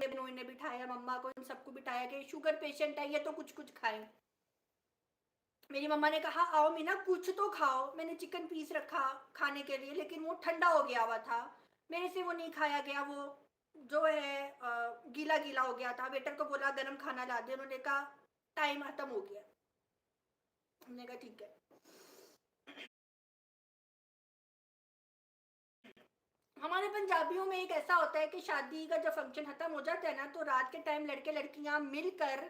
बहनों ने बिठाया, मम्मा को, इन सबको बिठाया कि शुगर पेशेंट है ये तो कुछ कुछ खाए। मेरी मम्मा ने कहा आओ मीना कुछ तो खाओ। मैंने चिकन पीस रखा खाने के लिए, लेकिन वो ठंडा हो गया हुआ था, मेरे से वो नहीं खाया गया। वो जो है गीला गीला हो गया था। वेटर को बोला गर्म खाना ला दे, उन्होंने कहा टाइम खत्म हो गया। हमने कहा ठीक है। हमारे पंजाबियों में एक ऐसा होता है कि शादी का जब फंक्शन खत्म हो जाता है ना, तो रात के टाइम लड़के लड़कियां मिलकर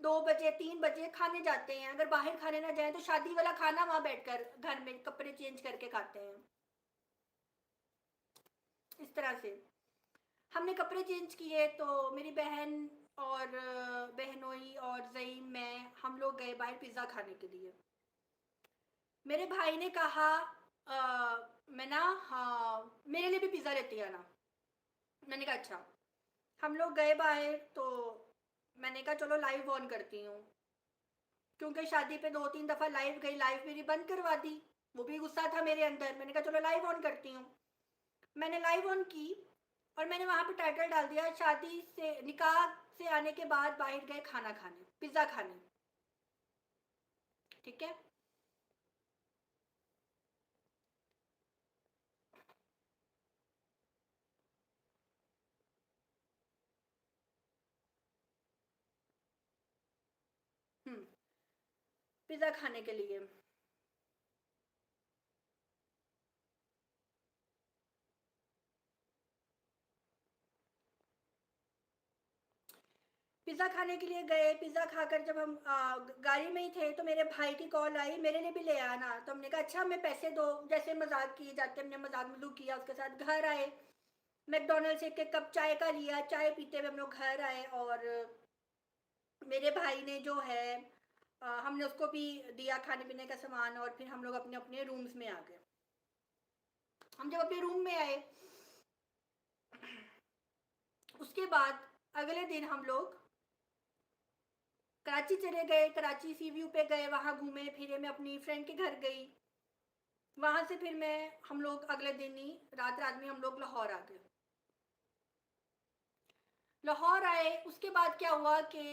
2 बजे 3 बजे खाने जाते हैं। अगर बाहर खाने ना जाए तो शादी वाला खाना वहां बैठकर घर में कपड़े चेंज करके खाते हैं। इस तरह से हमने कपड़े चेंज किए, तो मेरी बहन और बहनोई और जईम मैं, हम लोग गए बाहर पिज़्ज़ा खाने के लिए। मेरे भाई ने कहा मैं ना, हाँ मेरे लिए भी पिज़्ज़ा लेती है ना। मैंने कहा अच्छा। हम लोग गए बाहर, तो मैंने कहा चलो लाइव ऑन करती हूँ, क्योंकि शादी पे 2-3 दफ़ा लाइव गई, लाइव मेरी बंद करवा दी। वो भी गुस्सा था मेरे अंदर। मैंने कहा चलो लाइव ऑन करती हूँ। मैंने लाइव ऑन की और मैंने वहाँ पे टाइटल डाल दिया शादी से, निकाह से आने के बाद बाहर गए खाना खाने, पिज़्ज़ा खाने। ठीक है। पिज़्ज़ा खाने के लिए। पिज़्ज़ा खाने के लिए गए। पिज़्ज़ा खाकर जब हम गाड़ी में ही थे, तो मेरे भाई की कॉल आई मेरे लिए भी ले आना। तो हमने कहा अच्छा हमें पैसे दो, जैसे मजाक किए जाते हमने मजाक मजूक किया। उसके साथ घर आए, मैकडोनल्ड से एक कप चाय का लिया, चाय पीते हुए हम लोग घर आए। और मेरे भाई ने जो है हमने उसको भी दिया खाने पीने का सामान, और फिर हम लोग अपने अपने रूम्स में आ गए। हम जब अपने रूम में आए, उसके बाद अगले दिन हम लोग कराची चले गए। कराची सी व्यू पे गए, वहाँ घूमे फिरे। मैं अपनी फ्रेंड के घर गई, वहाँ से फिर हम लोग अगले दिन ही रात रात में हम लोग लाहौर आ गए। लाहौर आए, उसके बाद क्या हुआ कि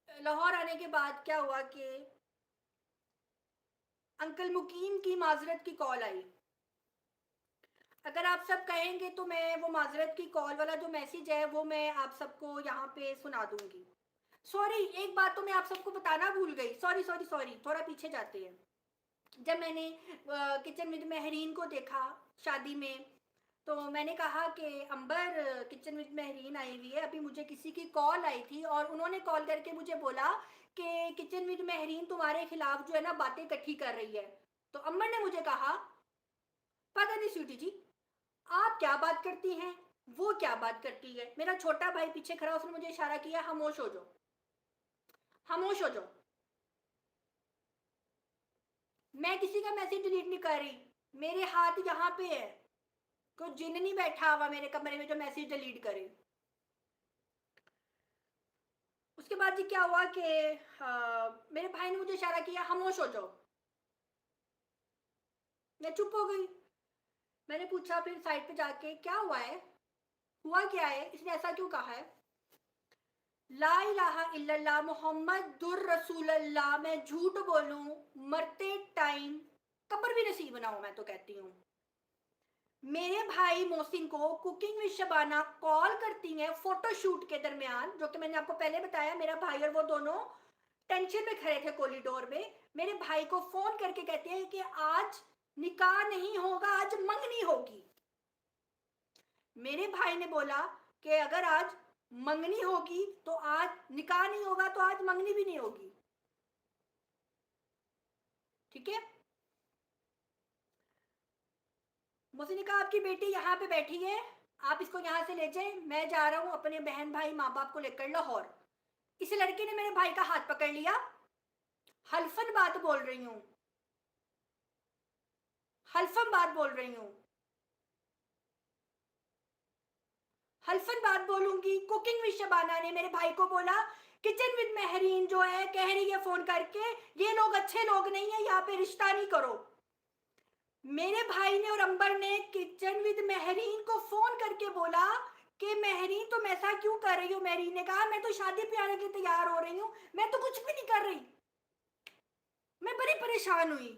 लाहौर आने के बाद क्या हुआ कि अंकल मुकीम की माजरत की कॉल आई। अगर आप सब कहेंगे तो मैं वो माजरत की कॉल वाला जो मैसेज है वो मैं आप सबको यहाँ पे सुना दूंगी। सॉरी, एक बात तो मैं आप सबको बताना भूल गई। सॉरी सॉरी सॉरी, थोड़ा पीछे जाते हैं। जब मैंने किचन विद मेहरीन को देखा शादी में, तो मैंने कहा कि अंबर किचन विद मेहरीन आई हुई है। अभी मुझे किसी की कॉल आई थी और उन्होंने कॉल करके मुझे बोला कि किचन विद मेहरीन तुम्हारे खिलाफ जो है ना बातें इकट्ठी कर रही है। तो अंबर ने मुझे कहा पता नहीं स्वीटी जी आप क्या बात करती हैं, वो क्या बात करती है। मेरा छोटा भाई पीछे खड़ा, उसने मुझे इशारा किया खामोश हो जाओ, खामोश हो जाओ। मैं किसी का मैसेज डिलीट नहीं कर रही, मेरे हाथ यहाँ पे है। कोई जिन नहीं बैठा हुआ मेरे कमरे में जो मैसेज डिलीट करे। उसके बाद जी क्या हुआ कि मेरे भाई ने मुझे इशारा किया खामोश हो जाओ। मैं चुप हो गई। मैंने पूछा फिर साइड पे जाके क्या हुआ है, हुआ क्या है, इसने ऐसा क्यों कहा है। ला इलाहा इल्लल्लाह मुहम्मदुर रसूलुल्लाह, मैं झूठ बोलूं मरते टाइम कब्र भी नसीब ना हो, मैं तो कहती हूँ। मेरे भाई मोहसिन को कुकिंग विद शबाना कॉल करती हैं फोटोशूट के दरमियान, जो कि मैंने आपको पहले बताया। मेरा भाई और वो दोनों टेंशन में खड़े थे कॉरिडोर में। मेरे भाई को फोन करके कहते हैं कि आज निकाह नहीं होगा, आज मंगनी होगी। मेरे भाई ने बोला कि अगर आज मंगनी होगी तो आज निकाह नहीं होगा, तो आज मंगनी भी नहीं होगी। ठीक है। मुझसे ने कहा आपकी बेटी यहाँ पे बैठी है, आप इसको यहाँ से ले जाए, मैं जा रहा हूँ अपने बहन भाई माँ बाप को लेकर लाहौर। इस लड़की ने मेरे भाई का हाथ पकड़ लिया। हल्फन बात बोल रही हूँ, हल्फन बात बोल रही हूँ, हल्फन बात बोलूंगी। कुकिंग विद शबाना ने मेरे भाई को बोला किचन विद मेहरीन जो है कह रही है फोन करके ये लोग अच्छे लोग नहीं है, यहाँ पे रिश्ता नहीं करो। मेरे भाई ने और अंबर ने किचन विद मेहरीन को फोन करके बोला कि महरीन तुम ऐसा क्यों कर रही हो। महरीन ने कहा मैं तो शादी पे आने के लिए तैयार हो रही हूँ, मैं तो कुछ भी नहीं कर रही। मैं बड़ी परेशान हुई।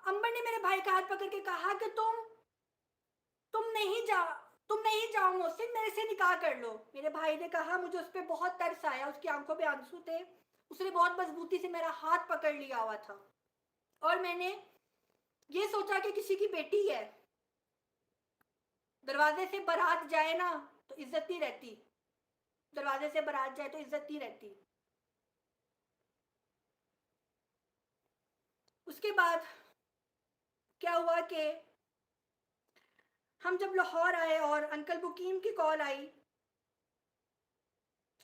अंबर ने मेरे भाई का हाथ पकड़ के कहा कि तुम नहीं जा तुम नहीं जाओ मोहसिन, मेरे से निकाह कर लो। मेरे भाई ने कहा, मुझे उस पर बहुत तरस आया, उसकी आंखों पे आंसू थे। उसने बहुत मजबूती से मेरा हाथ पकड़ लिया हुआ था और मैंने ये सोचा कि किसी की बेटी है, दरवाजे से बारात जाए ना तो इज्जत नहीं रहती, दरवाजे से बारात जाए तो इज्जत नहीं रहती। उसके बाद क्या हुआ कि हम जब लाहौर आए और अंकल मुकीम की कॉल आई,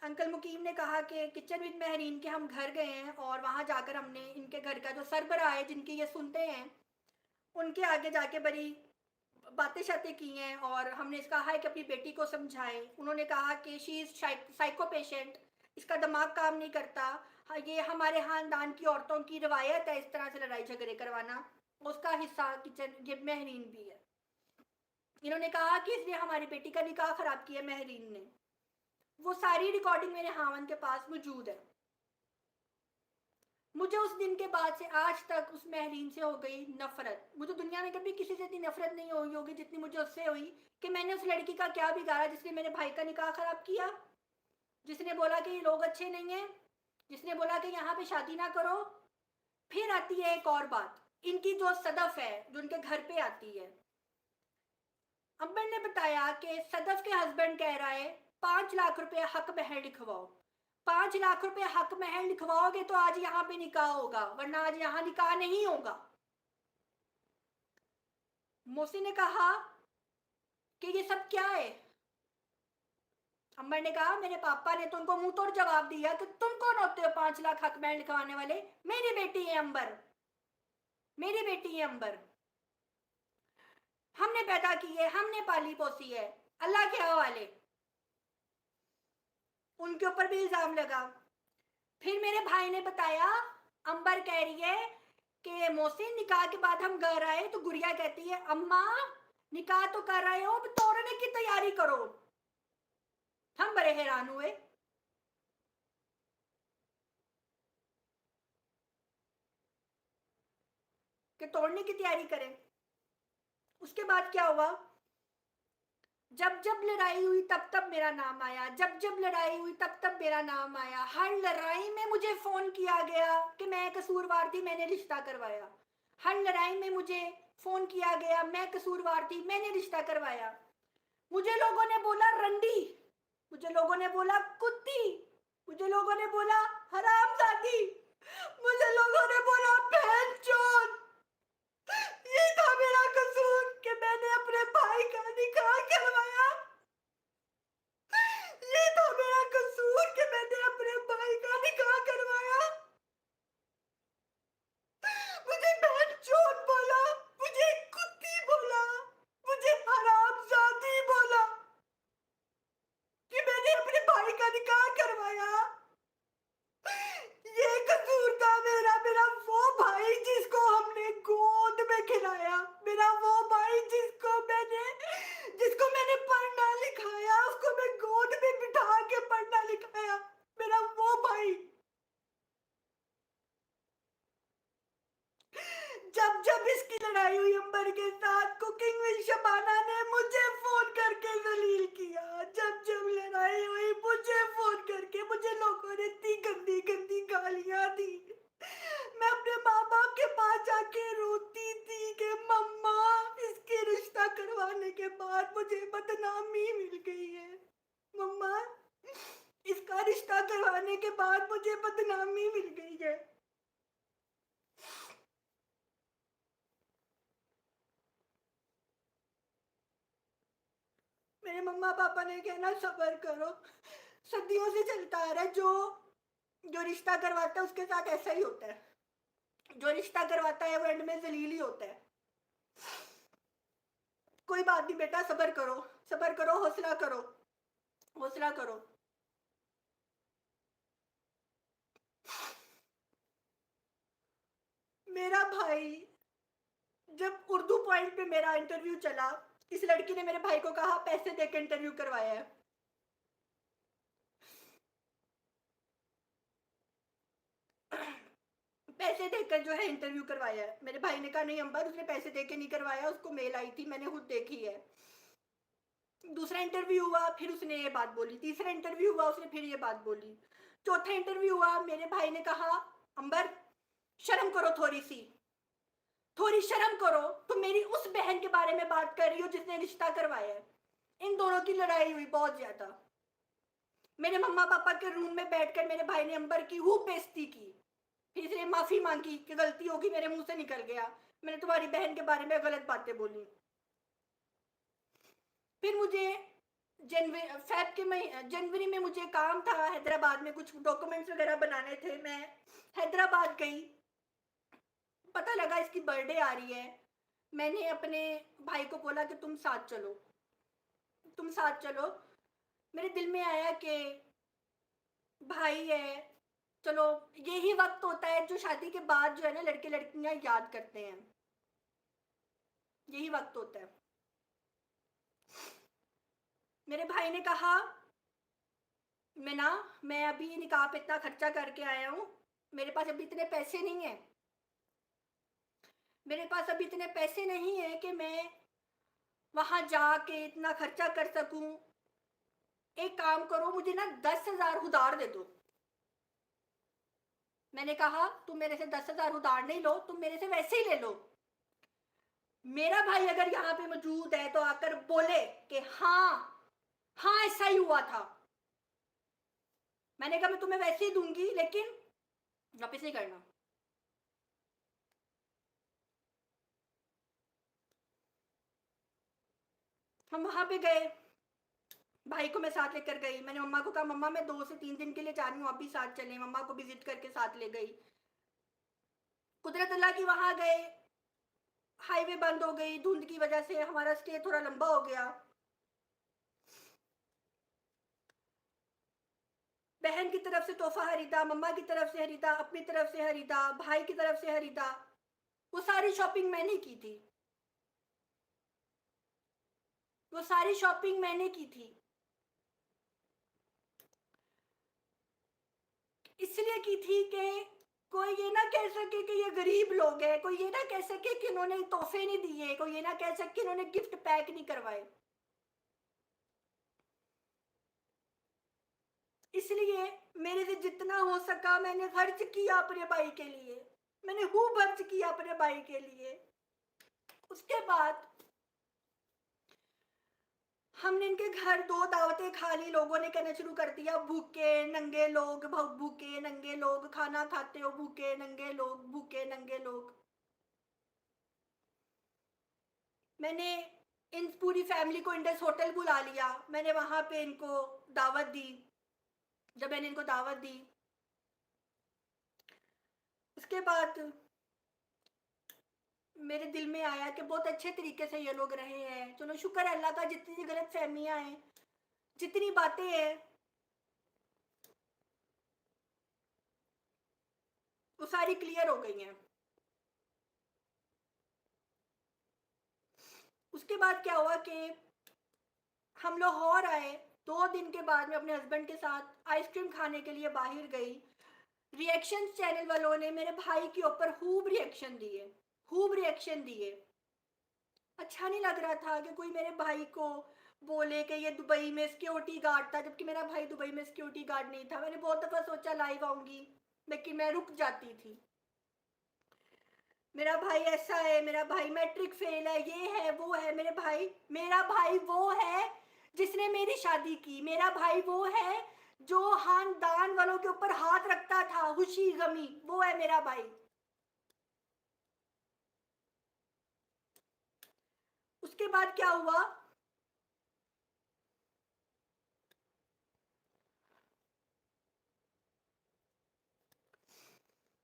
अंकल मुकीम ने कहा कि किचन विद महरीन के हम घर गए हैं और वहाँ जाकर हमने इनके घर का जो सरबराह है जिनकी ये सुनते हैं, उनके आगे जाके बड़ी बातें शातें की हैं और हमने इसका कहा है कि अपनी बेटी को समझाएं। उन्होंने कहा कि शी इज़ साइको पेशेंट, इसका दिमाग काम नहीं करता। हाँ, ये हमारे खानदान की औरतों की रवायत है इस तरह से लड़ाई झगड़े करवाना, उसका हिस्सा किचन ये महरीन भी है। इन्होंने कहा कि इसने हमारी बेटी का निकाह खराब किया महरीन ने। वो सारी रिकॉर्डिंग मेरे हावन के पास मौजूद है। मुझे उस दिन के बाद से आज तक उस महरीन से हो गई नफरत। मुझे दुनिया में कभी किसी से इतनी नफरत नहीं हुई होगी जितनी मुझे उससे हुई कि मैंने उस लड़की का क्या बिगाड़ा जिसने मेरे भाई का निकाह खराब किया, जिसने बोला कि ये लोग अच्छे नहीं हैं, जिसने बोला कि यहाँ पे शादी ना करो। फिर आती है एक और बात, इनकी जो सदफ है जो उनके घर पे आती है। अंबर ने बताया कि सदफ के हस्बैंड कह रहा है 5 लाख रुपए हक महर लिखवाओ, 5 लाख रुपए हक महर लिखवाओगे तो आज यहाँ पे निकाह होगा, वरना आज यहाँ निकाह नहीं होगा। मोसी ने कहा कि ये सब क्या है। अंबर ने कहा मेरे पापा ने तो उनको मुंह तोड़ जवाब दिया कि तुम कौन होते हो 5 लाख हक महर लिखवाने वाले। मेरी बेटी है अंबर, मेरी बेटी है अंबर, हमने पैदा की है, हमने पाली पोसी है, अल्लाह के हवाले। उनके ऊपर भी इल्जाम लगा। फिर मेरे भाई ने बताया, अंबर कह रही है कि मोहसिन निकाह के बाद हम घर आए तो गुड़िया कहती है अम्मा निकाह तो कर रहे हो, अब तोड़ने की तैयारी करो। हम बड़े हैरान हुए। कि तोड़ने की तैयारी करें। उसके बाद क्या हुआ, जब जब लड़ाई हुई तब तब मेरा नाम आया, जब जब लड़ाई हुई तब तब मेरा नाम आया। हर लड़ाई में मुझे फोन किया गया कि मैं कसूरवार थी, मैंने रिश्ता करवाया। हर लड़ाई में मुझे फोन किया गया मैं कसूरवार थी, मैंने रिश्ता करवाया। मुझे लोगों ने बोला रंडी, मुझे लोगों ने बोला कुत्ती, मुझे लोगों ने बोला हरामजादी, मुझे लोगों ने बोला बहन चोद। ये था मेरा कसूर कि मैंने अपने भाई का निकाह करवाया। ये था मेरा कसूर कि मैंने अपने भाई का निकाह करवाया। मुझे बहनचोद बोला, मुझे कुत्ती बोला, मुझे हरामजादी बोला कि मैंने अपने भाई का निकाह करवाया। ये कसूर था मेरा, मेरा वो भाई जिसको हमने गोद में खिलाया, मेरा वो भाई जिसको मैंने पढ़ना लिखाया, उसको मैं गोद में बिठा के पढ़ना लिखाया, मेरा वो भाई। जब जब इसकी लड़ाई हुई अंबर के साथ, कुकिंग विद शबाना ने मुझे फोन करके जलील किया। जब जब लड़ाई हुई मुझे फोन करके मुझे लोगों ने इतनी गंदी गंदी गालियां दी। मैं अपने माँ बाप के पास जाके रोती थी कि मम्मा इसके रिश्ता करवाने के बाद मुझे बदनामी मिल गई है, मम्मा इसका रिश्ता करवाने के बाद मुझे बदनामी मिल गई है। मेरे मम्मा पापा ने कहना सब्र करो, सदियों से चलता आ रहा है, जो रिश्ता करवाता है उसके साथ ऐसा ही होता है, जो रिश्ता करवाता है वो एंड में जलील ही होता है। कोई बात नहीं बेटा, सब्र करो, सब्र करो, हौसला करो, हौसला करो। मेरा भाई, जब उर्दू पॉइंट पे मेरा इंटरव्यू चला इस लड़की ने मेरे भाई को कहा पैसे देकर इंटरव्यू करवाया है। पैसे देकर जो है इंटरव्यू करवाया है। मेरे भाई ने कहा नहीं अंबर, उसने पैसे देके नहीं करवाया, उसको मेल आई थी, मैंने खुद देखी है। दूसरा इंटरव्यू हुआ, फिर उसने ये बात बोली। तीसरा इंटरव्यू हुआ, उसने फिर ये बात बोली। चौथा इंटरव्यू हुआ, मेरे भाई ने कहा अंबर शर्म करो, थोड़ी शर्म करो, तुम मेरी उस बहन के बारे में बात कर रही हो जिसने रिश्ता करवाया है। इन दोनों की लड़ाई हुई बहुत ज्यादा। मेरे मम्मा पापा के रूम में बैठकर मेरे भाई ने अंबर की खूब बेइज्जती की। फिर इसने माफी मांगी कि गलती होगी, मेरे मुंह से निकल गया, मैंने तुम्हारी बहन के बारे में गलत बातें बोली। फिर मुझे जनवरी में मुझे काम था हैदराबाद में, कुछ डॉक्यूमेंट्स वगैरह बनाने थे। मैं हैदराबाद गई, पता लगा इसकी बर्थडे आ रही है। मैंने अपने भाई को बोला कि तुम साथ चलो। मेरे दिल में आया कि भाई है, चलो यही वक्त होता है जो शादी के बाद जो है ना लड़के लड़कियां याद करते हैं, यही वक्त होता है। मेरे भाई ने कहा मैं अभी निकाह पे इतना खर्चा करके आया हूँ, मेरे पास अभी इतने पैसे नहीं है, कि मैं वहां जाके इतना खर्चा कर सकूं। एक काम करो, मुझे ना 10,000 उधार दे दो। मैंने कहा तुम मेरे से 10,000 उधार नहीं लो, तुम मेरे से वैसे ही ले लो। मेरा भाई अगर यहाँ पे मौजूद है तो आकर बोले कि हाँ हाँ ऐसा ही हुआ था। मैंने कहा मैं तुम्हें वैसे ही दूंगी, लेकिन वापस नहीं करना। हम वहां पे गए, भाई को मैं साथ लेकर गई। मैंने मम्मा को कहा मम्मा मैं 2 से 3 दिन के लिए जा रही हूँ, आप भी साथ चलें। मम्मा को विजिट करके साथ ले गई। कुदरत अल्लाह की वहां गए, हाईवे बंद हो गई धुंध की वजह से, हमारा स्टे थोड़ा लंबा हो गया। बहन की तरफ से तोहफा खरीदा, मम्मा की तरफ से खरीदा, अपनी तरफ से खरीदा, भाई की तरफ से खरीदा। वो सारी शॉपिंग मैंने की थी, इसलिए की थी कि कोई ये ना कह सके कि ये गरीब लोग हैं, कोई ये ना कह सके कि इन्होंने तोहफे नहीं दिए, कोई ये ना कह सके कि इन्होंने गिफ्ट पैक नहीं करवाए। इसलिए मेरे से जितना हो सका मैंने खर्च किया अपने भाई के लिए, मैंने खूब खर्च किया अपने भाई के लिए। उसके बाद हमने इनके घर 2 दावतें खा ली, लोगों ने कहना शुरू कर दिया भूखे नंगे लोग, भूखे नंगे लोग खाना खाते हो, भूखे नंगे लोग, भूखे नंगे लोग। मैंने इन पूरी फैमिली को इंडस होटल बुला लिया, मैंने वहां पे इनको दावत दी। जब मैंने इनको दावत दी, उसके बाद मेरे दिल में आया कि बहुत अच्छे तरीके से ये लोग रहे हैं। चलो शुक्र है अल्लाह का, जितनी गलत फहमियां हैं, जितनी बातें हैं, वो सारी क्लियर हो गई हैं। उसके बाद क्या हुआ कि हम लाहौर आए। 2 दिन के बाद मैं अपने हस्बैंड के साथ आइसक्रीम खाने के लिए बाहर गई। रिएक्शन चैनल वालों ने मेरे भाई के ऊपर खूब रिएक्शन दिए। अच्छा नहीं लग रहा था कि कोई मेरे भाई को बोले कि ये दुबई में सिक्योरिटी गार्ड था, जबकि मेरा भाई दुबई में सिक्योरिटी गार्ड नहीं था। मैंने बहुत दफा सोचा लाइव आऊंगी, लेकिन मैं रुक जाती थी। मेरा भाई ऐसा है, मेरा भाई मैट्रिक फेल है, ये है वो है। मेरा भाई वो है जिसने मेरी शादी की। मेरा भाई वो है जो खानदान वालों के ऊपर हाथ रखता था, खुशी गमी, वो है मेरा भाई। उसके बाद क्या हुआ,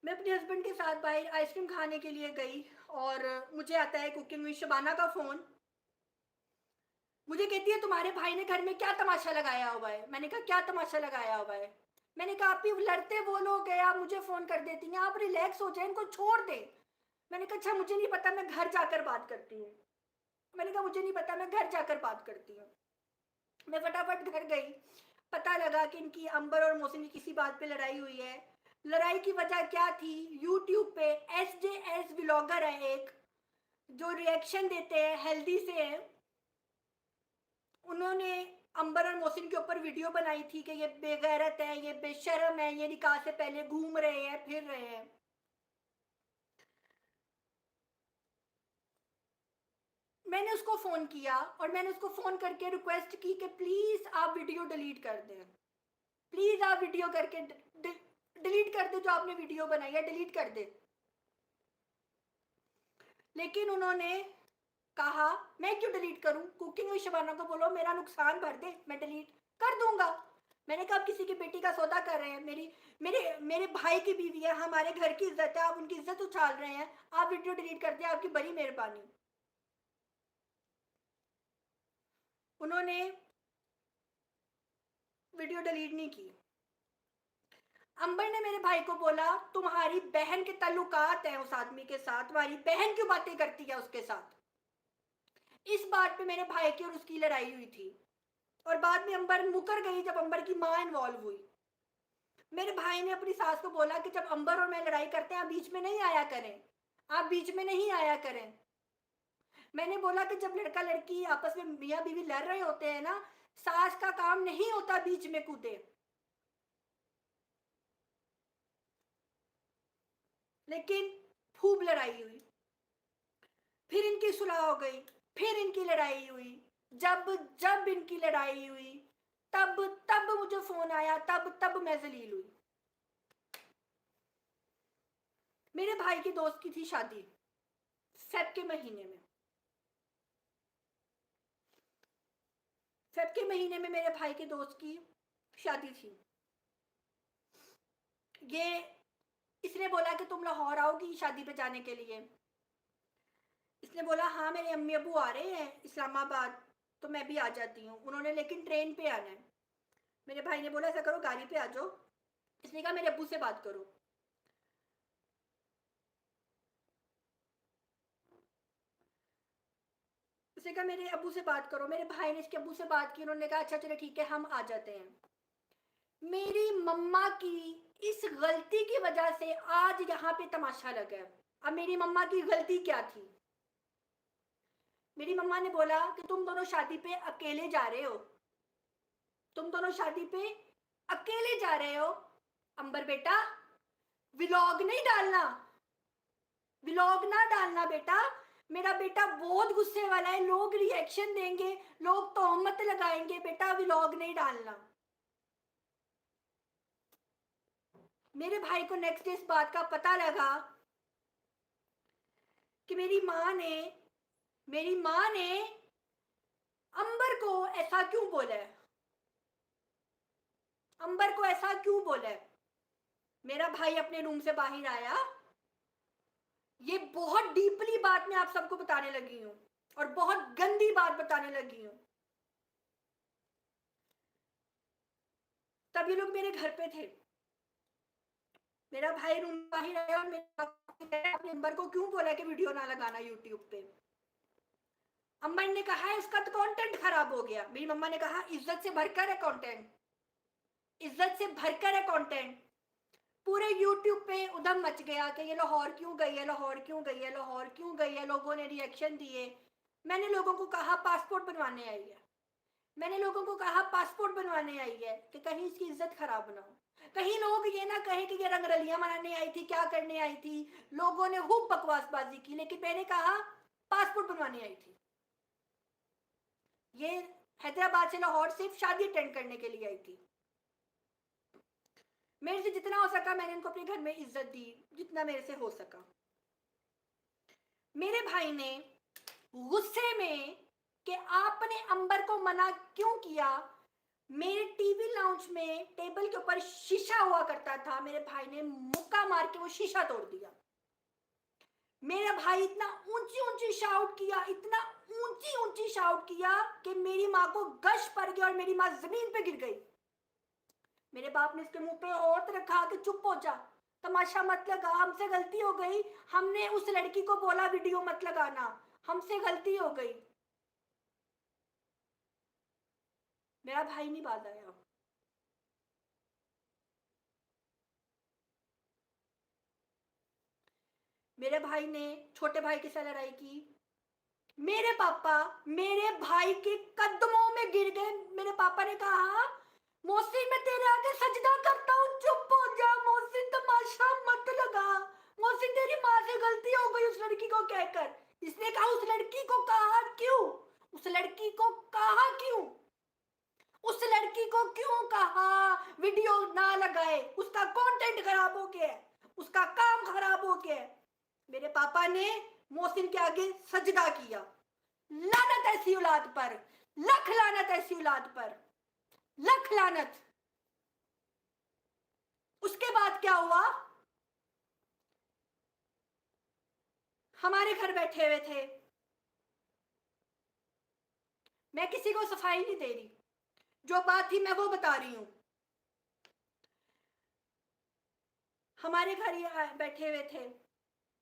मैं अपने हस्बैंड के साथ बाहर आइसक्रीम खाने के लिए गई, और मुझे आता है कुकिंग विद शबाना का फोन। मुझे कहती है तुम्हारे भाई ने घर में क्या तमाशा लगाया हुआ है। मैंने कहा क्या तमाशा लगाया हुआ है। मैंने कहा आप भी लड़ते वो लोग हैं, आप मुझे फोन कर देती हैं, आप रिलैक्स हो जाए, इनको छोड़ दें। मैंने कहा अच्छा मुझे नहीं पता, मैं घर जाकर बात करती हूँ। मैंने कहा मुझे नहीं पता, मैं घर जाकर बात करती हूँ। मैं फटाफट घर गई, पता लगा कि इनकी अंबर और मोहसिन की किसी बात पे लड़ाई हुई है। लड़ाई की वजह क्या थी? यूट्यूब पे SJS व्लॉगर है एक, जो रिएक्शन देते हैं, हेल्दी से है, उन्होंने अंबर और मोहसिन के ऊपर वीडियो बनाई थी कि ये बेगैरत है, ये बेशर्म है, ये निकाह से पहले घूम रहे हैं, फिर रहे हैं। मैंने उसको फोन किया और मैंने उसको फोन करके रिक्वेस्ट की कि प्लीज आप वीडियो डिलीट कर दें, प्लीज आप वीडियो करके डिलीट कर दे, जो आपने वीडियो बनाई है डिलीट कर दे। लेकिन उन्होंने कहा मैं क्यों डिलीट करूं, कुकिंग विद शबाना को बोलो मेरा नुकसान भर दे, मैं डिलीट कर दूंगा। मैंने कहा आप किसी की बेटी का सौदा कर रहे हैं, मेरी मेरे मेरे भाई की बीवी है, हमारे घर की इज्जत है, आप उनकी इज्जत उछाल रहे हैं, आप वीडियो डिलीट कर दिया, आपकी बड़ी मेहरबानी। उन्होंने वीडियो डिलीट नहीं की। अंबर ने मेरे भाई को बोला तुम्हारी बहन के ताल्लुकात हैं उस आदमी के साथ, तुम्हारी बहन क्यों बातें करती है उसके साथ। इस बात पे मेरे भाई की और उसकी लड़ाई हुई थी, और बाद में अंबर मुकर गई जब अंबर की माँ इन्वॉल्व हुई। मेरे भाई ने अपनी सास को बोला कि जब अंबर और मैं लड़ाई करते हैं आप बीच में नहीं आया करें, आप बीच में नहीं आया करें। मैंने बोला कि जब लड़का लड़की आपस में मियाँ बीवी लड़ रहे होते हैं ना, सास का काम नहीं होता बीच में कूदे। लेकिन खूब लड़ाई हुई, फिर इनकी सुलह हो गई, फिर इनकी लड़ाई हुई। जब जब इनकी लड़ाई हुई तब तब मुझे फोन आया, तब मैं जलील हुई। मेरे भाई की दोस्त की थी शादी फेब के महीने में। फेब के महीने में मेरे भाई के दोस्त की शादी थी। ये इसने बोला कि तुम लाहौर आओगी शादी पे जाने के लिए। इसने बोला हाँ मेरे अम्मी अबू आ रहे हैं इस्लामाबाद, तो मैं भी आ जाती हूँ। उन्होंने लेकिन ट्रेन पे आना है। मेरे भाई ने बोला ऐसा करो गाड़ी पे आ जाओ। इसने कहा मेरे अब्बू से बात करो। उसने कहा मेरे अब्बू से बात करो। मेरे भाई ने इसके अब्बू से बात की, उन्होंने कहा अच्छा चलो ठीक है हम आ जाते हैं। मेरी मम्मा की इस गलती की वजह से आज यहाँ पे तमाशा लगा है। अब मेरी मम्मा की गलती क्या थी? मेरी मम्मा ने बोला कि तुम दोनों शादी पे अकेले जा रहे हो, तुम दोनों शादी पे अकेले जा रहे हो। अंबर बेटा व्लॉग नहीं डालना, व्लॉग ना डालना बेटा। मेरा बेटा बहुत गुस्से वाला है, लोग रिएक्शन देंगे, लोग तोहमत लगाएंगे, बेटा व्लॉग नहीं डालना। मेरे भाई को नेक्स्ट डे इस बात का पता लगा कि मेरी माँ ने अंबर को ऐसा क्यों बोला है, अंबर को ऐसा क्यों बोला है। मेरा भाई अपने रूम से बाहर आया। ये बहुत डीपली बात मैं आप सबको बताने लगी हूँ और बहुत गंदी बात बताने लगी हूँ। तब ये लोग मेरे घर पे थे। मेरा भाई रूम बाहर आया और मेरे अपने अंबर को क्यों बोला कि वीडियो ना लगाना यूट्यूब पे। अम्मा ने कहा है उसका तो कंटेंट खराब हो गया। मेरी मम्मा ने कहा इज्जत से भरकर है कंटेंट, इज्जत से भरकर है कंटेंट। पूरे यूट्यूब पे उधम मच गया कि ये लाहौर क्यों गई है, लाहौर क्यों गई है, लाहौर क्यों गई है। लोगों ने रिएक्शन दिए। मैंने लोगों को कहा पासपोर्ट बनवाने आई है, मैंने लोगों को कहा पासपोर्ट बनवाने आई है कि कहीं इसकी इज्जत खराब ना हो, कहीं लोग ये ना कहे कि ये रंगरलियां मनाने आई थी, क्या करने आई थी। लोगों ने खूब बकवासबाजी की, लेकिन मैंने कहा पासपोर्ट बनवाने आई थी। ये हैदराबाद से लाहौर सिर्फ शादी अटेंड करने के लिए आई थी। मेरे से जितना हो सका मैंने इनको अपने घर में इज्जत दी, जितना मेरे से हो सका। मेरे भाई ने गुस्से में कि आपने अंबर को मना क्यों किया, मेरे टीवी लाउंज में टेबल के ऊपर शीशा हुआ करता था, मेरे भाई ने मुक्का मार के वो शीशा तोड़ दिया। मेरा भाई इतना ऊंची ऊंची शाउट किया, इतना ऊंची ऊंची शाउट किया कि मेरी माँ को गश पड़ गया और मेरी माँ जमीन पे गिर गई। मेरे बाप ने इसके मुंह पे और रखा कि चुप हो जा, तमाशा मत लगा, हमसे गलती हो गई, हमने उस लड़की को बोला वीडियो मत लगाना, हमसे गलती हो गई। मेरा भाई नहीं बाज आया। मेरे भाई ने छोटे भाई के साथ लड़ाई की। मेरे पापा मेरे भाई के कदमों में गिर गए। मेरे पापा ने कहा मोहसिन मैं तेरे आगे सजदा करता हूँ, चुप हो जा मोहसिन, तमाशा मत लगा। मोहसिन तेरी माँ से गलती हो गई उस लड़की को कहकर। इसने कहा उस लड़की को कहा क्यों? उस लड़की को कहा क्यों? उस लड़की को क्यों कहा वीडियो ना लगाए? उसका कंटेंट खराब हो गया है, उसका काम खराब हो गया है। मेरे पापा ने मोहसिन के आगे सजदा किया। लानत ऐसी औलाद पर, लख लानत ऐसी औलाद पर, लख लानत। उसके बाद क्या हुआ? हमारे घर बैठे हुए थे, मैं किसी को सफाई नहीं दे रही, जो बात थी मैं वो बता रही हूं। हमारे घर ये बैठे हुए थे,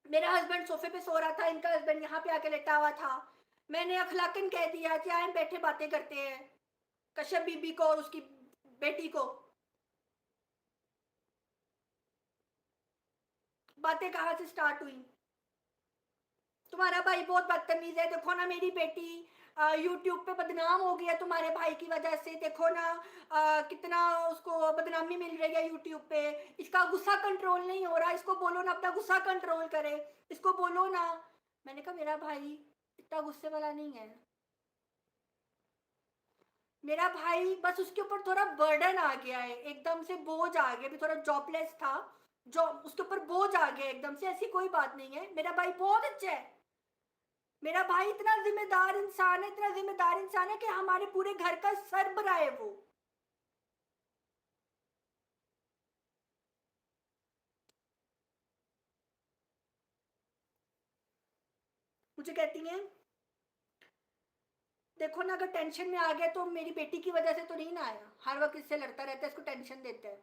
मेरा हस्बैंड सोफे पे सो रहा था, इनका हस्बैंड यहाँ पे आके लेटा हुआ था। मैंने अखलाकन कह दिया कि आए बैठे बातें करते हैं, कश्यप बीबी को और उसकी बेटी को। बातें कहाँ से स्टार्ट हुई? तुम्हारा भाई बहुत बदतमीज है, देखो ना मेरी बेटी यूट्यूब पे बदनाम हो गई है तुम्हारे भाई की वजह से, देखो ना कितना उसको बदनामी मिल रही है यूट्यूब पे। इसका गुस्सा कंट्रोल नहीं हो रहा, इसको बोलो ना अपना गुस्सा कंट्रोल करे, इसको बोलो ना। मैंने कहा मेरा भाई इतना गुस्से वाला नहीं है। मेरा भाई बस उसके ऊपर थोड़ा बर्डन आ गया है, एकदम से बोझ आ गया, भी थोड़ा जॉबलेस था, जो उसके ऊपर बोझ आ गया एकदम से, ऐसी कोई बात नहीं है। मेरा भाई बहुत अच्छा है, मेरा भाई इतना जिम्मेदार इंसान है, इतना जिम्मेदार इंसान है कि हमारे पूरे घर का सरबराह है वो। मुझे कहती हैं देखो ना अगर टेंशन में आ गया तो मेरी बेटी की वजह से तो नहीं ना आया, हर वक्त इससे लड़ता रहता है, इसको टेंशन देता है।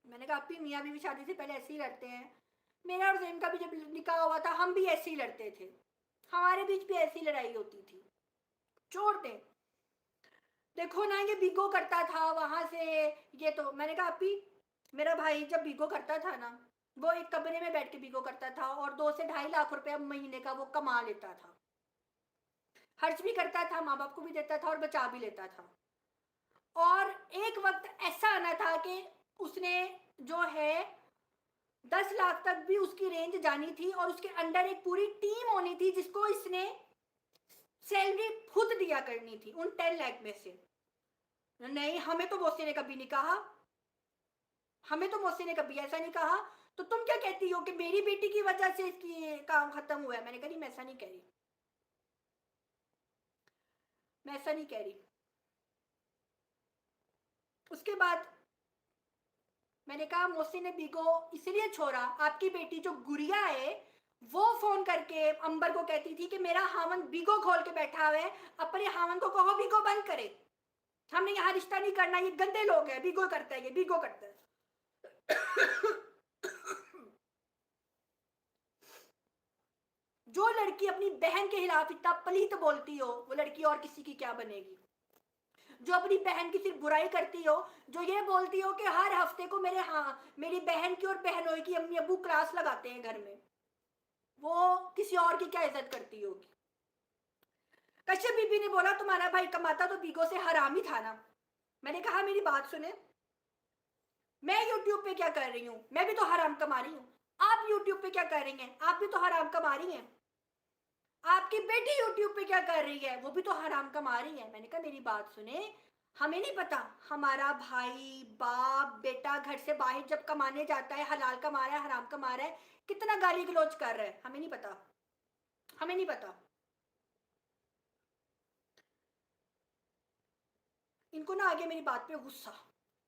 मैंने कहा आपकी मियाँ बीवी शादी से पहले ऐसे ही लड़ते हैं, मेरा और जैन का भी जब निकाह हुआ था हम भी ऐसे ही लड़ते थे, हमारे बीच भी ऐसी लड़ाई होती थी। छोड़ दे, देखो ना ये बीगो करता था वहां से, ये तो मैंने कहा आपी मेरा भाई जब बीगो करता था ना, वो एक कमरे में बैठ के बीगो करता था और 2 से 2.5 लाख रुपया महीने का वो कमा लेता था, खर्च भी करता था, माँ बाप को भी देता था और बचा भी लेता था। और एक वक्त ऐसा आना था कि उसने जो है 10 लाख तक भी उसकी रेंज जानी थी और उसके अंडर एक पूरी टीम होनी थी जिसको इसने सैलरी खुद दिया करनी थी उन 10 लाख में से। नहीं, हमें तो बॉस ने कभी नहीं कहा, हमें तो मौसी ने कभी ऐसा नहीं कहा। तो तुम क्या कहती हो कि मेरी बेटी की वजह से इसकी काम खत्म हुआ है? मैंने कहा मैं ऐसा नहीं कह रही, मैं ऐसा नहीं कह रही। उसके बाद मैंने कहा मौसी ने बीगो इसलिए छोड़ा, आपकी बेटी जो गुड़िया है वो फोन करके अंबर को कहती थी कि मेरा हावन बीगो खोल के बैठा हुआ है, अपने हावन को कहो बीगो बंद करे, हमने यहाँ रिश्ता नहीं करना, ये गंदे लोग हैं, बीगो करता है, ये बीगो करता है। जो लड़की अपनी बहन के खिलाफ इतना पलीत बोलती हो वो लड़की और किसी की क्या बनेगी? जो अपनी बहन की सिर्फ बुराई करती हो, जो ये बोलती हो कि हर हफ्ते को मेरी बहन की और बहनों की अम्मी अबू क्लास लगाते हैं घर में, वो किसी और की क्या इज्जत करती होगी? कश्यप बीबी ने बोला तुम्हारा भाई कमाता तो बीगो से हराम ही था ना। मैंने कहा मेरी बात सुने, मैं यूट्यूब पे क्या कर रही हूँ? मैं भी तो हराम कमा रही हूँ। आप यूट्यूब पे क्या कर रही हैं? आप भी तो हराम कमा रही हैं। आपकी बेटी यूट्यूब पे क्या कर रही है? वो भी तो हराम कमा रही है। मैंने कहा मेरी बात सुने, हमें नहीं पता हमारा भाई बाप बेटा घर से बाहर जब कमाने जाता है हलाल कमा रहा है हराम कमा रहा है, कितना गाली गलौज कर रहा है, हमें नहीं पता, हमें नहीं पता। इनको ना आगे मेरी बात पे गुस्सा,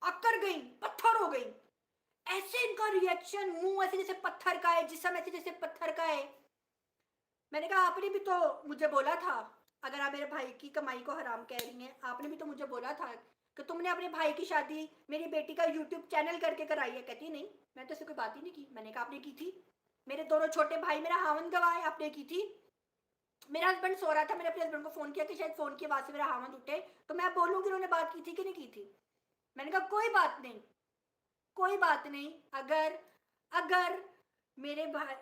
अक्कर गई, पत्थर हो गई। ऐसे इनका रिएक्शन, मुंह ऐसे जैसे पत्थर का है, जिसम ऐसे जैसे पत्थर का है। मैंने कहा आपने भी तो मुझे बोला था, अगर आप मेरे भाई की कमाई को हराम कह रही हैं, आपने भी तो मुझे बोला था कि तुमने अपने भाई की शादी मेरी बेटी का यूट्यूब चैनल करके कराई है। कहती नहीं, मैं तो ऐसे कोई बात ही नहीं की। मैंने कहा आपने की थी, मेरे दोनों छोटे भाई मेरा हावन गवाह है, आपने की थी। मेरा हस्बैंड सो रहा था, मैंने अपने हस्बैंड को फोन किया कि शायद फोन की आवाज से मेरा हाथ उठे, तो मैं बोलूँ कि उन्होंने बात की थी कि नहीं की थी। मैंने कहा कोई बात नहीं, कोई बात नहीं, अगर अगर मेरे भाई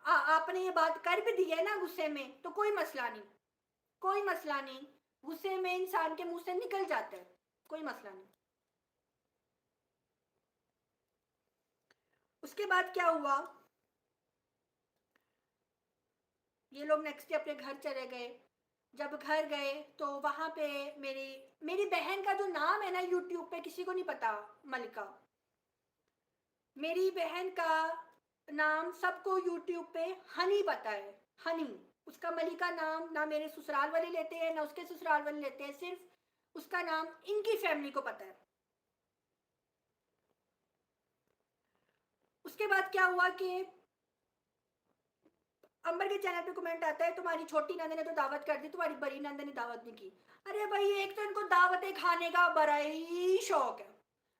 आपने ये बात कर भी दी है ना गुस्से में, तो कोई मसला नहीं, कोई मसला नहीं, गुस्से में इंसान के मुंह से निकल जाता है, कोई मसला नहीं। उसके बाद क्या हुआ, ये लोग नेक्स्ट डे अपने घर चले गए। जब घर गए तो वहां पे मेरी मेरी बहन का जो नाम है ना यूट्यूब पे किसी को नहीं पता, मलिका। मेरी बहन का नाम सबको यूट्यूब पे हनी पता है, हनी। उसका मलिका नाम ना मेरे ससुराल वाले लेते हैं ना उसके ससुराल वाले लेते हैं, सिर्फ उसका नाम इनकी फैमिली को पता है। उसके बाद क्या हुआ कि अंबर के चैनल पे कमेंट आता है तुम्हारी छोटी नंद ने तो दावत कर दी, तुम्हारी बड़ी नंद ने दावत नहीं की। अरे भाई, एक तो इनको दावतें खाने का बड़ा ही शौक है,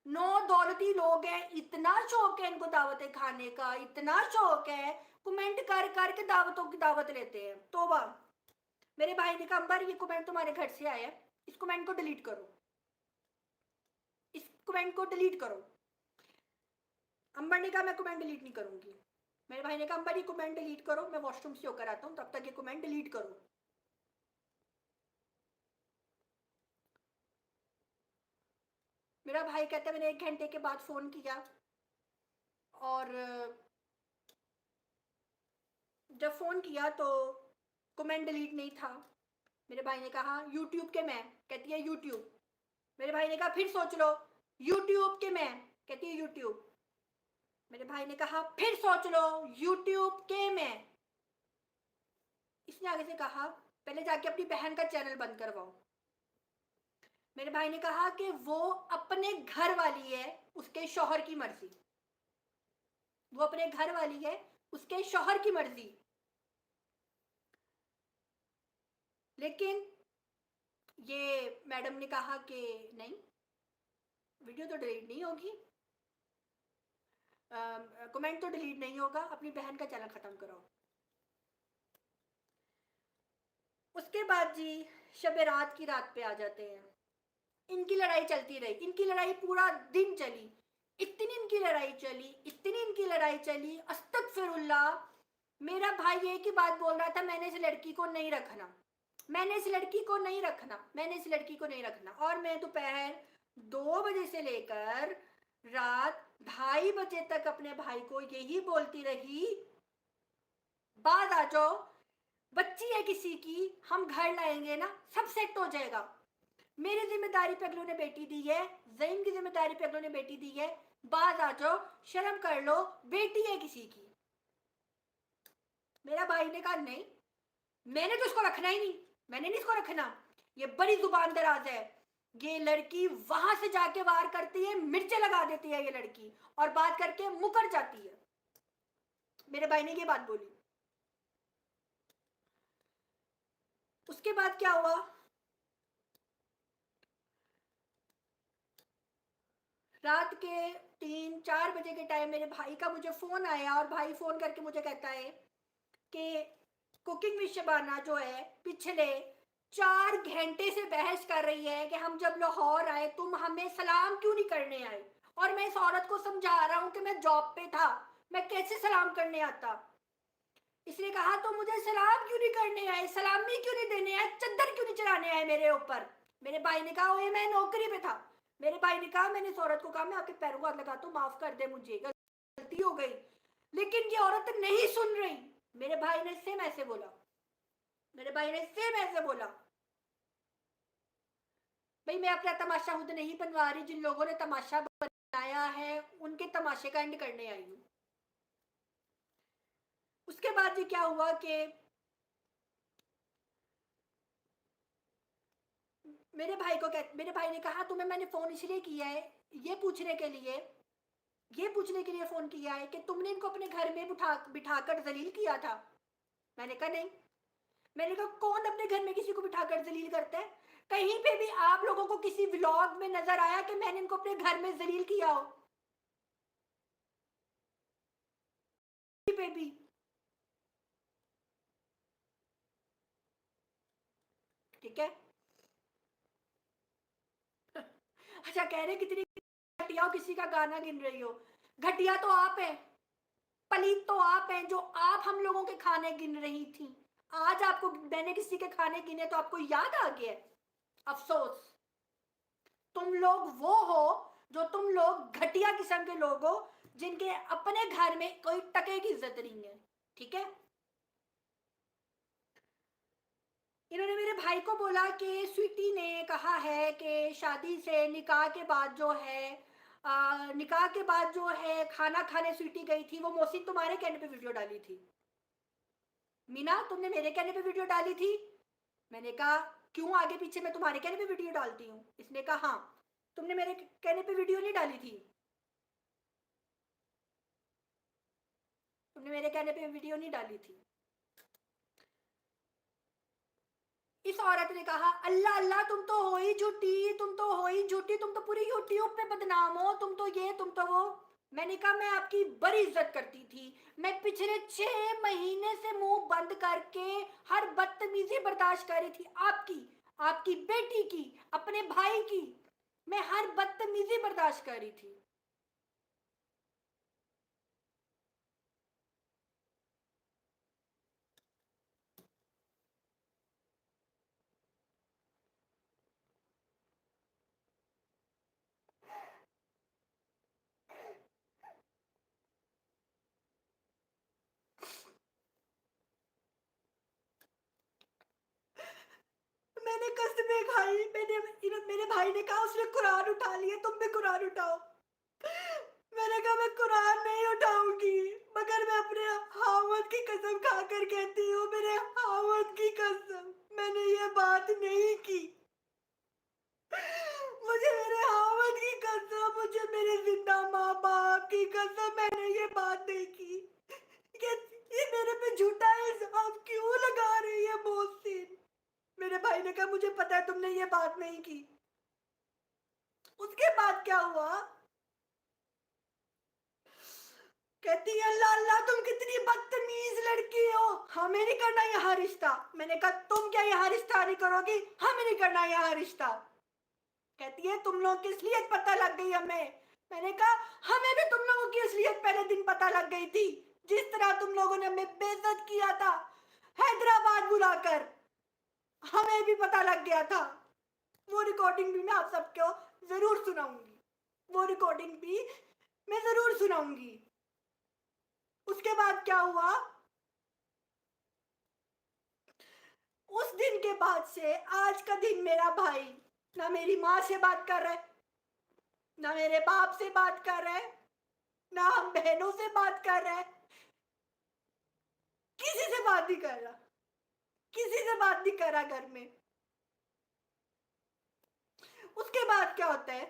नो दौलती लोग हैं, इतना शौक है इनको दावतें खाने का, इतना शौक है, कमेंट कर कर के दावतों की दावत लेते हैं। तोबा। मेरे भाई ने कहा अंबर ये कमेंट तुम्हारे घर से आया है, इस कमेंट को डिलीट करो, इस कमेंट को डिलीट करो। अंबर ने कहा मैं कमेंट डिलीट नहीं करूंगी। मेरे भाई ने कहा अंबर ये कमेंट डिलीट करो, मैं वॉशरूम से होकर आता हूँ, तब तक ये कमेंट डिलीट करो। मेरा भाई कहता है मैंने 1 घंटे के बाद फोन किया, और जब फोन किया तो कमेंट डिलीट नहीं था। मेरे भाई ने कहा यूट्यूब के मैं, कहती है यूट्यूब। मेरे भाई ने कहा फिर सोच लो, यूट्यूब के मैं, कहती है यूट्यूब। मेरे भाई ने कहा फिर सोच लो, यूट्यूब के मैं। इसने आगे से कहा पहले जाके अपनी बहन का चैनल बंद करवाओ। मेरे भाई ने कहा कि वो अपने घर वाली है, उसके शौहर की मर्जी, वो अपने घर वाली है, उसके शौहर की मर्जी। लेकिन ये मैडम ने कहा कि नहीं, वीडियो तो डिलीट नहीं होगी, कमेंट तो डिलीट नहीं होगा, अपनी बहन का चैनल खत्म करो। उसके बाद जी शब रात की रात पे आ जाते हैं। इनकी लड़ाई चलती रही, इनकी लड़ाई पूरा दिन चली, इतनी इनकी लड़ाई चली, इतनी इनकी लड़ाई चली, अस्तगफिरुल्लाह। मेरा भाई एक ही बात बोल रहा था, मैंने इस लड़की को नहीं रखना, मैंने इस लड़की को नहीं रखना, मैंने इस लड़की को नहीं रखना। और मैं दोपहर 2 बजे से लेकर रात 2:30 बजे तक अपने भाई को यही बोलती रही, बाद आ जाओ, बच्ची है किसी की, हम घर लाएंगे ना, सब सेट हो जाएगा। मेरी जिम्मेदारी पे अगलों ने बेटी दी है, जईन की जिम्मेदारी पे अगलों ने बेटी दी है, बाज आ जाओ, शर्म कर लो, बेटी है किसी की। मेरा भाई ने कहा नहीं, मैंने तो इसको रखना ही नहीं, मैंने नहीं इसको रखना, ये बड़ी जुबान दराज है, ये लड़की वहां से जाके वार करती है, मिर्चे लगा देती है ये लड़की, और बात करके मुकर जाती है। मेरे भाई ने ये बात बोली। उसके बाद क्या हुआ, रात के 3-4 बजे के टाइम मेरे भाई का मुझे फोन आया, और भाई फोन करके मुझे कहता है कि कुकिंग विद शबाना जो है पिछले 4 घंटे से बहस कर रही है कि हम जब लाहौर आए तुम हमें सलाम क्यों नहीं करने आए, और मैं इस औरत को समझा रहा हूं कि मैं जॉब पे था, मैं कैसे सलाम करने आता। इसने कहा तो मुझे सलाम क्यों नहीं करने आए, सलामी क्यों नहीं देने आए, चद्दर क्यों नहीं चढ़ाने आए मेरे ऊपर। मेरे भाई ने कहा ओए मैं नौकरी पे था। मेरे भाई ने कहा मैंने इस औरत को कहा मैं आपके पैरों को हाथ लगाता हूँ, माफ कर दे मुझे, गलती हो गई। लेकिन ये औरत नहीं सुन रही। मेरे भाई ने सेम ऐसे बोला, मेरे भाई ने सेम ऐसे बोला, भाई मैं अपना तमाशा खुद नहीं बनवा रही, जिन लोगों ने तमाशा बनाया है उनके तमाशे का एंड करने आई हूँ। उसके बाद जी क्या हुआ कि मेरे भाई ने कहा तुम्हें मैंने फोन इसलिए किया है, ये पूछने के लिए ये पूछने के लिए फोन किया है कि तुमने इनको अपने घर में बिठाकर जलील किया था। मैंने कहा नहीं। मैंने कहा कौन अपने घर में किसी को बिठाकर जलील करता है, कहीं पे भी आप लोगों को किसी व्लॉग में नजर आया कि मैंने इनको अपने घर में जलील किया हो, कहीं पे भी। ठीक है। अच्छा, कह रहे कितनी घटिया हो, किसी का गाना गिन रही हो। घटिया तो आप है, पलीत तो आप हैं, जो आप हम लोगों के खाने गिन रही थी। आज आपको मैंने किसी के खाने गिने तो आपको याद आ गया। अफसोस, तुम लोग वो हो जो तुम लोग घटिया किस्म के लोग हो, जिनके अपने घर में कोई टके की इज्जत नहीं है। ठीक है। इन्होंने मेरे भाई को बोला कि स्वीटी ने कहा है कि शादी से निकाह के बाद जो है निकाह के बाद जो है खाना खाने स्वीटी गई थी, वो मोहसिन तुम्हारे कहने पे वीडियो डाली थी। मीना, तुमने मेरे कहने पे वीडियो डाली थी। मैंने कहा क्यों, आगे पीछे मैं तुम्हारे कहने पे वीडियो डालती हूँ। इसने कहा हाँ, तुमने मेरे कहने पे वीडियो नहीं डाली थी। तुमने मेरे कहने पे वीडियो नहीं डाली थी। इस औरत ने कहा अल्लाह अल्लाह, तुम तो हो ही झूठी, तुम तो हो ही झूठी, तुम तो पूरी यूट्यूब पे बदनाम हो, तुम तो ये तुम तो वो। मैंने कहा मैं आपकी बड़ी इज्जत करती थी। मैं पिछले 6 महीने से मुंह बंद करके हर बदतमीजी बर्दाश्त कर रही थी, आपकी, आपकी बेटी की, अपने भाई की। मैं हर बदतमीजी बर्दाश्त कर रही थी। मैंने कसमें खाई, मेरे भाई ने कहा उसने कुरान उठा लिया, तुम भी कुरान उठाओ। मैंने कहा मैं कुरान नहीं उठाऊंगी, मगर मैं अपने हावत की कसम खाकर कहती हूँ, मेरे हावत की कसम, मैंने ये बात नहीं की। मुझे मेरे हावत की कसम, मुझे मेरे जिंदा माँ बाप की कसम, मैंने ये बात नहीं की। ये मेरे पे झूठा इल्जाम क्यों लगा रही है मोहसिन। मेरे भाई ने कहा मुझे पता है तुमने ये बात नहीं की। उसके बाद क्या हुआ, कहती है अल्लाह अल्लाह, तुम कितनी बदतमीज लड़की हो, हमें नहीं करना यहाँ रिश्ता। मैंने कहा तुम क्या यहाँ रिश्ता नहीं करोगी, हमें नहीं करना यहाँ रिश्ता। कहती है तुम लोगों की असलियत पता लग गई हमें। मैंने कहा हमें भी तुम लोगों की असलियत पहले दिन पता लग गई थी, जिस तरह तुम लोगों ने हमें बेइज्जत किया था हैदराबाद बुलाकर, हमें भी पता लग गया था। वो रिकॉर्डिंग भी मैं आप सबको जरूर सुनाऊंगी, वो रिकॉर्डिंग भी मैं जरूर सुनाऊंगी। उसके बाद क्या हुआ, उस दिन के बाद से आज का दिन मेरा भाई ना मेरी माँ से बात कर रहा है, ना मेरे बाप से बात कर रहा है, ना हम बहनों से बात कर रहा है, किसी से बात नहीं कर रहा, किसी से बात नहीं कर रहा घर में। उसके बाद क्या होता है,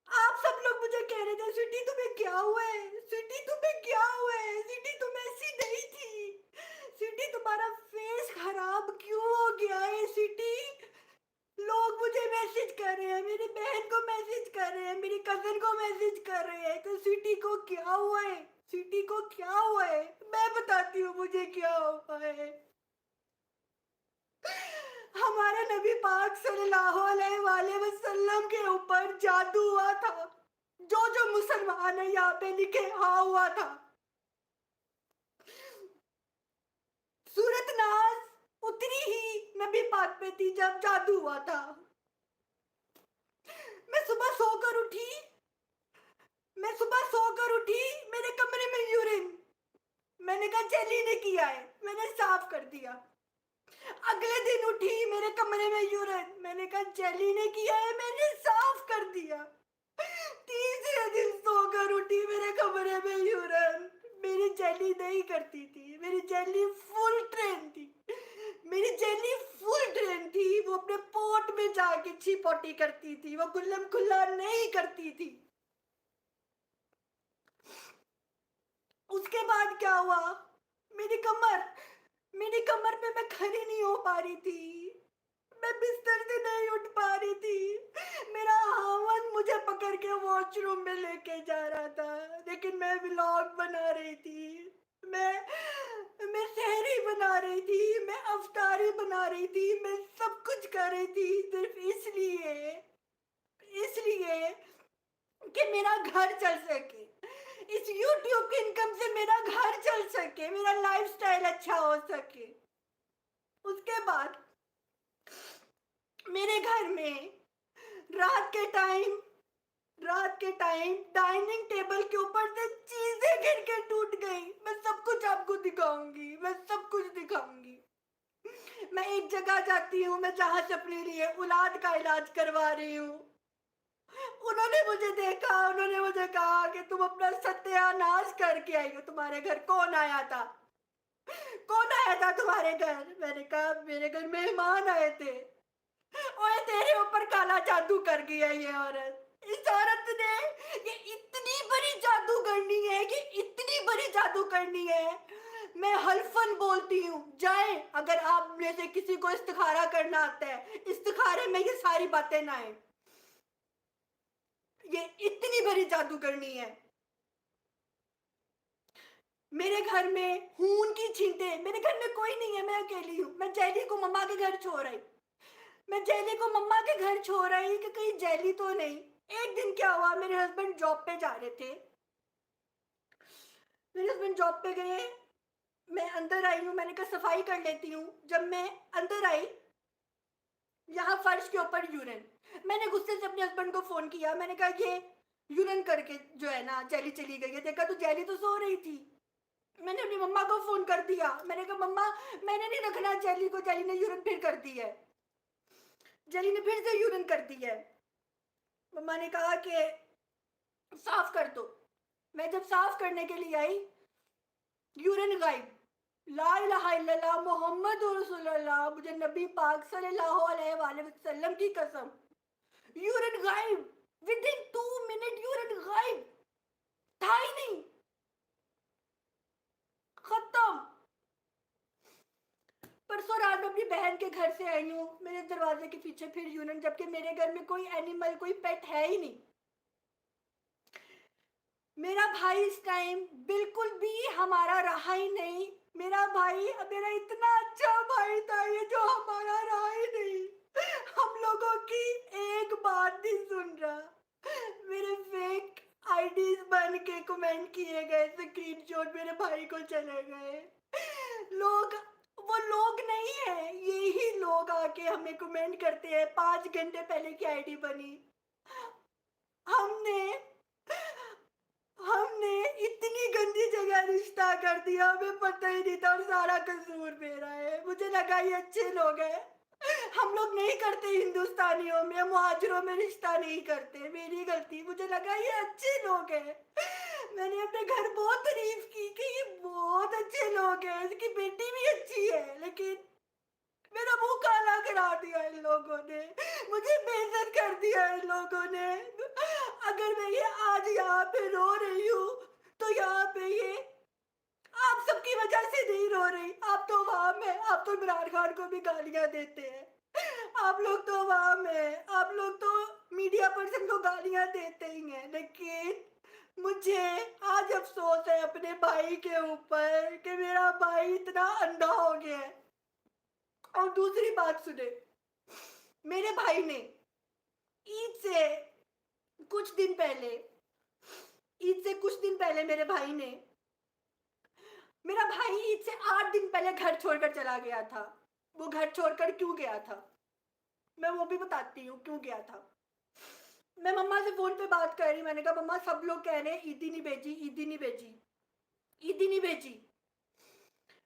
आप सब लोग मुझे कह रहे थे स्वीटी तुम्हें क्या हुआ है, स्वीटी तुम्हें क्या हुआ है, स्वीटी तुम ऐसी नहीं थी, स्वीटी तुम्हारा फेस खराब क्यों हो गया है स्वीटी। लोग मुझे मैसेज कर रहे हैं, मेरी बहन को मैसेज कर रहे हैं, मेरी कजन को मैसेज कर रहे हैं कि स्वीटी को क्या हुआ है, स्वीटी को क्या हुआ है। मैं बताती हूँ मुझे क्या हुआ है। हमारे नबी पाक सल्लल्लाहु अलैहि वसल्लम के ऊपर जादू हुआ था, जो जो मुसलमान है यहाँ पे लिखे हाँ हुआ था। सूरत नाज उतनी ही नबी पाक पे थी जब जादू हुआ था। मैं सुबह सोकर उठी, मैं सुबह सोकर उठी, मेरे कमरे में यूरिन, मैंने कहा जेली ने किया है, मैंने साफ कर दिया। अगले दिन उठी, मेरे कमरे में यूरिन, मैंने कहा जेली ने किया है, मैंने साफ कर दिया। तीसरे दिन सोकर उठी, मेरे कमरे में यूरिन, मेरी जेली नहीं करती थी, मेरी जेली फुल ट्रेन थी, मेरी जेली फुल ट्रेन थी, वो अपने पोट में जाके छी करती थी, वो गुल्लम खुल्ला नहीं करती थी। उसके बाद क्या हुआ, मेरी कमर, मेरी कमर पे मैं खड़ी नहीं हो पा रही थी, मैं बिस्तर से नहीं उठ पा रही थी। मेरा हावन मुझे पकड़ के वॉशरूम में लेके जा रहा था, लेकिन मैं व्लॉग बना रही थी, मैं सहरी बना रही थी, मैं अफ्तारी बना रही थी, मैं सब कुछ कर रही थी सिर्फ इसलिए इसलिए कि मेरा घर चल सके। इस यूट्यूब की इनकम से मेरा घर चल सके, मेरा लाइफस्टाइल अच्छा हो सके। उसके बाद मेरे घर में रात के टाइम रात के टाइम डाइनिंग टेबल के ऊपर से चीजें गिर के टूट गई। मैं सब कुछ आपको दिखाऊंगी, मैं सब कुछ दिखाऊंगी। मैं एक जगह जाती हूँ, मैं जहां से अपने लिए औलाद का इलाज करवा रही हूँ। उन्होंने मुझे देखा, उन्होंने मुझे कहा कि तुम अपना सत्यानाश करके आई हो। तुम्हारे घर कौन आया था? कौन आया था तुम्हारे घर? मैंने कहा मेरे घर मेहमान आए थे। ओए तेरे ऊपर काला जादू कर गया ये औरत। इस औरत ने ये इतनी बड़ी जादू करनी है कि इतनी बड़ी जादू करनी है। मैं हल्फन बोलती हूँ, जाए अगर आप में से किसी को इस्तिखारा करना आता है, इस्तिखारे में ये सारी बातें ना आए। ये इतनी बड़ी जादू करनी है। मेरे घर में खून की छींटे, मेरे घर में कोई नहीं है, मैं अकेली हूँ। मैं जैली को मम्मा के घर छोड़ आई। मैं जैली को मम्मा के घर छोड़ आई कि कहीं जैली तो नहीं। एक दिन क्या हुआ, मेरे हस्बैंड जॉब पे जा रहे थे। मेरे हस्बैंड जॉब पे गए, मैं अंदर आई हूँ। मैंने कहा सफाई कर लेती हूँ। जब मैं अंदर आई, यहाँ फर्श के ऊपर यूरिन। मैंने गुस्से से अपने हस्बैंड को फोन किया। मैंने कहा ये यूरिन करके जो है ना जैली चली गई है। देखा तो जैली तो सो रही थी। मैंने अपनी मम्मा को फोन कर दिया। मैंने कहा मम्मा मैंने नहीं रखना जैली को, जैली ने यूरिन फिर कर दी है। जैली ने फिर से यूरिन कर दी है। मम्मा ने कहा कि साफ कर दो। मैं जब साफ करने के लिए आई, यूरिन गायब। ला इलाहा इल्लल्लाह मोहम्मद रसूलुल्लाह, मुझे नबी पाक सल्लल्लाहु अलैहि वसल्लम की कसम, यूरिन गायब। विद इन 2 मिनट यूरिन गायब, था ही नहीं, खत्म। परसों रात में अपनी बहन के घर से आई हूँ, मेरे दरवाजे के पीछे फिर यूरिन, जबकि मेरे घर में कोई एनिमल, कोई पेट है ही नहीं। मेरा भाई इस टाइम बिल्कुल भी हमारा रहा ही नहीं। मेरा भाई, मेरा इतना अच्छा भाई था ये, जो हमारा रहा ही नहीं। हम लोगों की एक बात नहीं सुन रहा। मेरे फेक आईडीज बन के कमेंट किए गए, स्क्रीनशॉट मेरे भाई को चले गए। लोग, वो लोग नहीं है, यही लोग आके हमें कमेंट करते हैं 5 घंटे पहले की आईडी बनी। हमने हमने इतनी गंदी जगह रिश्ता कर दिया, हमें पता ही नहीं था, और सारा कसूर मेरा है। मुझे लगा ये अच्छे लोग हैं। हम लोग नहीं करते हिंदुस्तानियों में, मुहाजिरों में रिश्ता नहीं करते, मेरी गलती। मुझे लगा ये अच्छे लोग हैं। मैंने अपने घर बहुत तारीफ की कि ये बहुत अच्छे लोग हैं, इसकी बेटी भी अच्छी है, लेकिन मेरा मुंह काला करा दिया इन लोगों ने। मुझे बेइज्जत कर दिया इन लोगों ने। अगर मैं ये आज यहाँ पे रो रही हूँ, तो यहाँ पे ये आप सबकी वजह से नहीं रो रही। आप तो अवाम है, आप तो इमरान खान को भी गालियां देते हैं। आप लोग तो अवाम है, आप लोग तो मीडिया पर्सन को गालियां देते ही हैं। लेकिन मुझे आज अफसोस है अपने भाई के ऊपर कि मेरा भाई इतना अंधा हो गया है। और दूसरी बात सुने, मेरे भाई ने ईद से कुछ दिन पहले ईद से कुछ दिन पहले मेरा भाई ईद से 8 दिन पहले घर छोड़कर चला गया था। वो घर छोड़कर क्यों गया था, मैं वो भी बताती हूँ क्यों गया था। मैं मम्मा से फोन पे बात कर रही, मैंने कहा मम्मा सब लोग कह रहे हैं ईदी नहीं भेजी, ईदी नहीं भेजी, ईदी नहीं भेजी।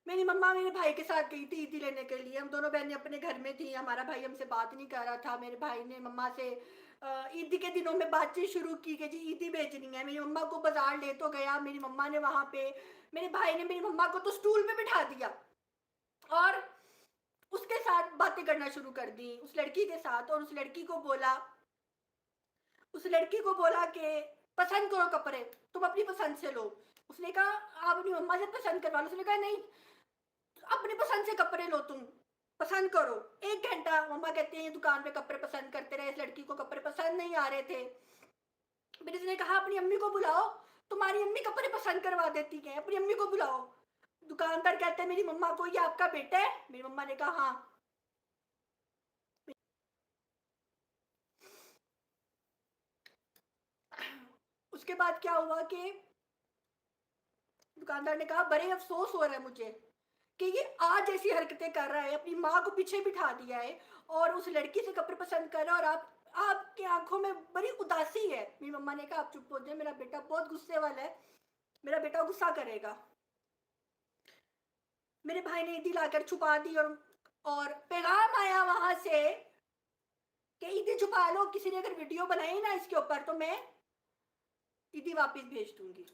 मेरी मम्मा मेरे भाई के साथ गई थी ईदी लेने के लिए। हम दोनों बहनें अपने घर में थी। हमारा भाई हमसे बात नहीं कर रहा था। मेरे भाई ने मम्मा से ईदी के दिनों में बातचीत शुरू की कि जी ईदी भेजनी है। मेरी मम्मा को बाजार ले तो गया। मेरी मम्मा ने वहां पे, मेरे भाई ने मेरी मम्मा को तो स्टूल पे बिठा दिया और उसके साथ बातें करना शुरू कर दी, उस लड़की के साथ। और उस लड़की को बोला कि पसंद करो कपड़े, तुम अपनी पसंद से लो। उसने कहा आप अपनी मम्मा से पसंद करवा लो। उसने कहा नहीं, अपनी पसंद से कपड़े लो, तुम पसंद करो। 1 घंटा मम्मा कहती है ये दुकान पे कपड़े पसंद करते रहे। इस लड़की को कपड़े पसंद नहीं आ रहे थे। फिर इसने कहा अपनी अम्मी को बुलाओ, तुम्हारी अम्मी कपड़े पसंद करवा देती है, अपनी अम्मी को बुलाओ। दुकानदार कहते हैं मेरी मम्मा को, ये आपका बेटा है? मेरी मम्मा ने कहा हाँ। उसके बाद क्या हुआ कि दुकानदार ने कहा बड़े अफसोस हो रहा है मुझे कि ये आज ऐसी हरकतें कर रहा है, अपनी माँ को पीछे बिठा दिया है और उस लड़की से कपड़े पसंद कर रहा है, और आपकी आंखों में बड़ी उदासी है। मेरी मम्मा ने कहा आप चुप हो जाए, मेरा बेटा बहुत गुस्से वाला है, मेरा बेटा गुस्सा करेगा। मेरे भाई ने ईदी लाकर छुपा दी, और पैगाम आया वहां से कि ईदी छुपा लो, किसी ने अगर वीडियो बनाई ना इसके ऊपर तो मैं ईदी वापस भेज दूंगी।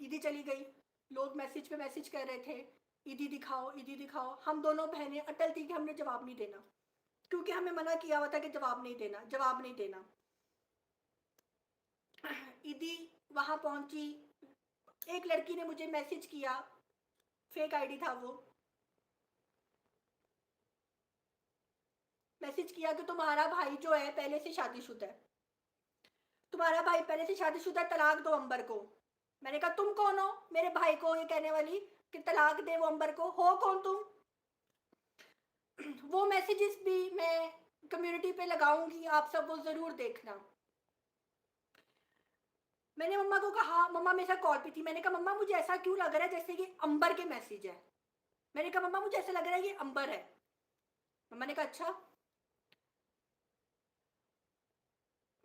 ईदी चली गई, लोग मैसेज पे मैसेज कर रहे थे ईदी दिखाओ, ईदी दिखाओ। हम दोनों बहनें अटल थी कि हमने जवाब नहीं देना, क्योंकि हमें मना किया हुआ था कि जवाब नहीं देना, जवाब नहीं देना। ईदी वहां पहुंची, एक लड़की ने मुझे मैसेज किया, फेक आईडी था वो, मैसेज किया कि तुम्हारा भाई जो है पहले से शादीशुदा है, तुम्हारा भाई पहले से शादीशुदा है, तलाक दो अंबर को। मैंने कहा तुम कौन हो मेरे भाई को ये कहने वाली कि तलाक दे वो अंबर को, हो कौन तुम? वो मैसेजेस भी मैं कम्युनिटी पे लगाऊंगी, आप सब वो जरूर देखना। मैंने मम्मा को कहा, मम्मा मेरे साथ कॉल पे थी, मैंने कहा मम्मा मुझे ऐसा क्यों लग रहा है जैसे कि अंबर के मैसेज है। मैंने कहा मम्मा मुझे ऐसा लग रहा है ये अंबर है। मम्मा ने कहा अच्छा।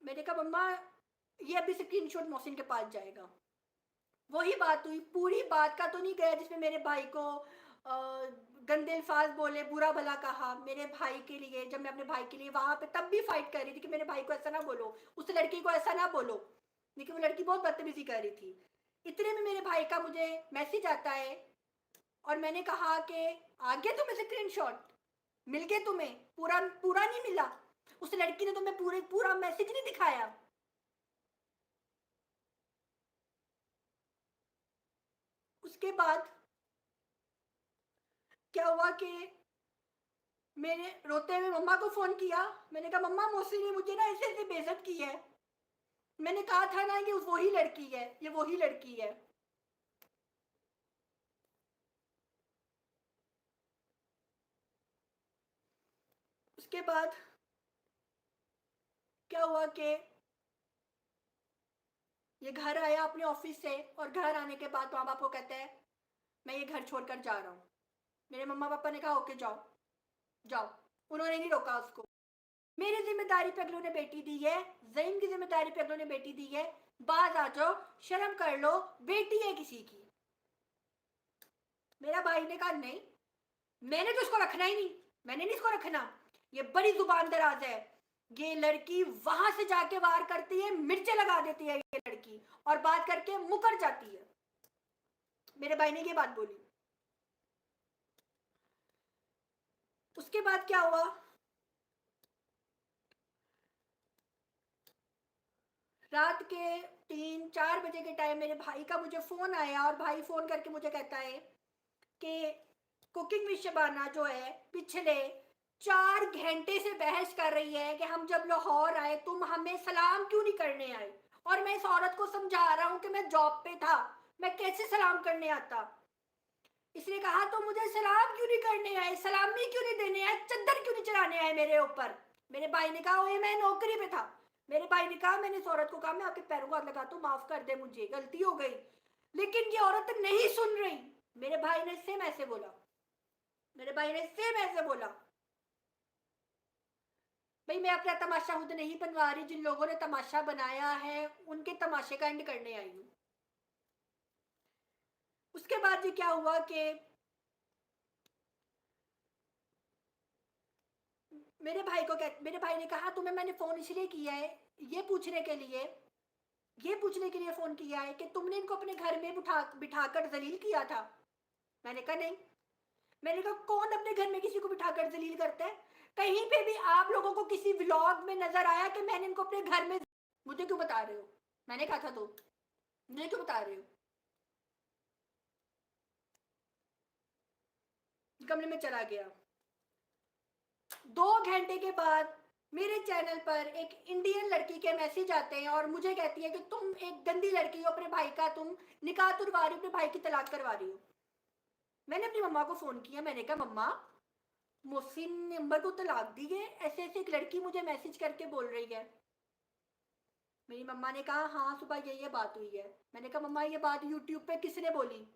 मैंने कहा मम्मा ये अभी स्क्रीनशॉट मोहसिन के पास जाएगा। वही बात हुई, पूरी बात का तो नहीं गया जिसमें मेरे भाई को गंदे अल्फाज बोले, बुरा भला कहा मेरे भाई के लिए। जब मैं अपने भाई के लिए वहां पे तब भी फाइट कर रही थी कि मेरे भाई को ऐसा ना बोलो, उस लड़की को ऐसा ना बोलो, लेकिन वो लड़की बहुत बदतमीजी कर रही थी। इतने में मेरे भाई का मुझे मैसेज आता है, और मैंने कहा कि आ गया तुम्हें स्क्रीनशॉट, मिल गया तुम्हें? पूरा पूरा नहीं मिला, उस लड़की ने तुम्हें पूरा मैसेज नहीं दिखाया। उसके बाद क्या हुआ कि मैंने रोते हुए मम्मा को फोन किया। मैंने कहा मम्मा मौसी ने मुझे ना ऐसे ऐसे बेइज्जत की है, मैंने कहा था ना कि वही लड़की है, ये वही लड़की है। उसके बाद क्या हुआ कि ये घर आया अपने ऑफिस से, और घर आने के बाद माँ बाप को कहता है मैं ये घर छोड़कर जा रहा हूँ। मेरे मम्मा पापा ने कहा ओके जाओ जाओ, उन्होंने नहीं रोका उसको। मेरी जिम्मेदारी पे अगलों ने बेटी दी है, जईन की जिम्मेदारी पे अगलों ने बेटी दी है, बाज आ जाओ, शर्म कर लो, बेटी है किसी की। मेरा भाई ने कहा नहीं, मैंने तो इसको रखना ही नहीं, मैंने नहीं इसको रखना, ये बड़ी जुबान दराज है, ये लड़की वहां से जाके वार करती है, मिर्चे लगा देती है ये लड़की, और बात करके मुकर जाती है। मेरे भाई ने ये बात बोली। उसके बाद क्या हुआ, रात के 3-4 बजे के टाइम मेरे भाई का मुझे फोन आया, और भाई फोन करके मुझे कहता है कि कुकिंग विद शबाना जो है पिछले 4 घंटे से बहस कर रही है कि हम जब लाहौर आए तुम हमें सलाम क्यों नहीं करने आए, और मैं इस औरत को समझा रहा हूं कि मैं जॉब पे था, मैं कैसे सलाम करने आता। इसने कहा तो मुझे सलाम क्यों नहीं करने आए, सलामी क्यों नहीं देने आए, चद्दर क्यों नहीं चढ़ाने आए मेरे ऊपर। मेरे भाई ने कहा ओए मैं नौकरी पे था। मेरे भाई ने कहा मैंने इस औरत को कहा मैं आपके पैरों को हाथ लगाता हूँ, माफ कर दे मुझे गलती हो गई, लेकिन ये औरत नहीं सुन रही। मेरे भाई ने सेम ऐसे बोला, मेरे भाई ने सेम ऐसे बोला। भाई मैं अपना तमाशा खुद नहीं बनवा रही, जिन लोगों ने तमाशा बनाया है उनके तमाशे का एंड करने आई हूँ। उसके बाद जी क्या हुआ कि मेरे भाई ने कहा तुम्हें मैंने फोन इसलिए किया है, ये पूछने के लिए ये पूछने के लिए फोन किया है कि तुमने इनको अपने घर में बिठाकर जलील किया था। मैंने कहा नहीं। मैंने कहा कौन अपने घर में किसी को बिठाकर जलील करता है? कहीं पे भी आप लोगों को किसी व्लॉग में नजर आया कि मैंने इनको अपने घर में? मुझे क्यों बता रहे हो? मैंने कहा था तो मुझे क्यों बता रहे हो? कमरे में चला गया। 2 घंटे के बाद मेरे चैनल पर एक इंडियन लड़की के मैसेज आते हैं और मुझे कहती है कि तुम एक गंदी लड़की हो, अपने भाई का तुम निकाह तुड़वा रही हो, अपने भाई की तलाक करवा रही हो। मैंने अपनी मम्मा को फोन किया, मैंने कहा मम्मा, मोहसिन ने अंबर को तलाक दी है, ऐसे ऐसे एक लड़की मुझे मैसेज करके बोल रही है। मेरी मम्मा ने कहा हाँ सुबह ये बात हुई है। मैंने कहा मम्मा ये बात यूट्यूब पे किसने बोली?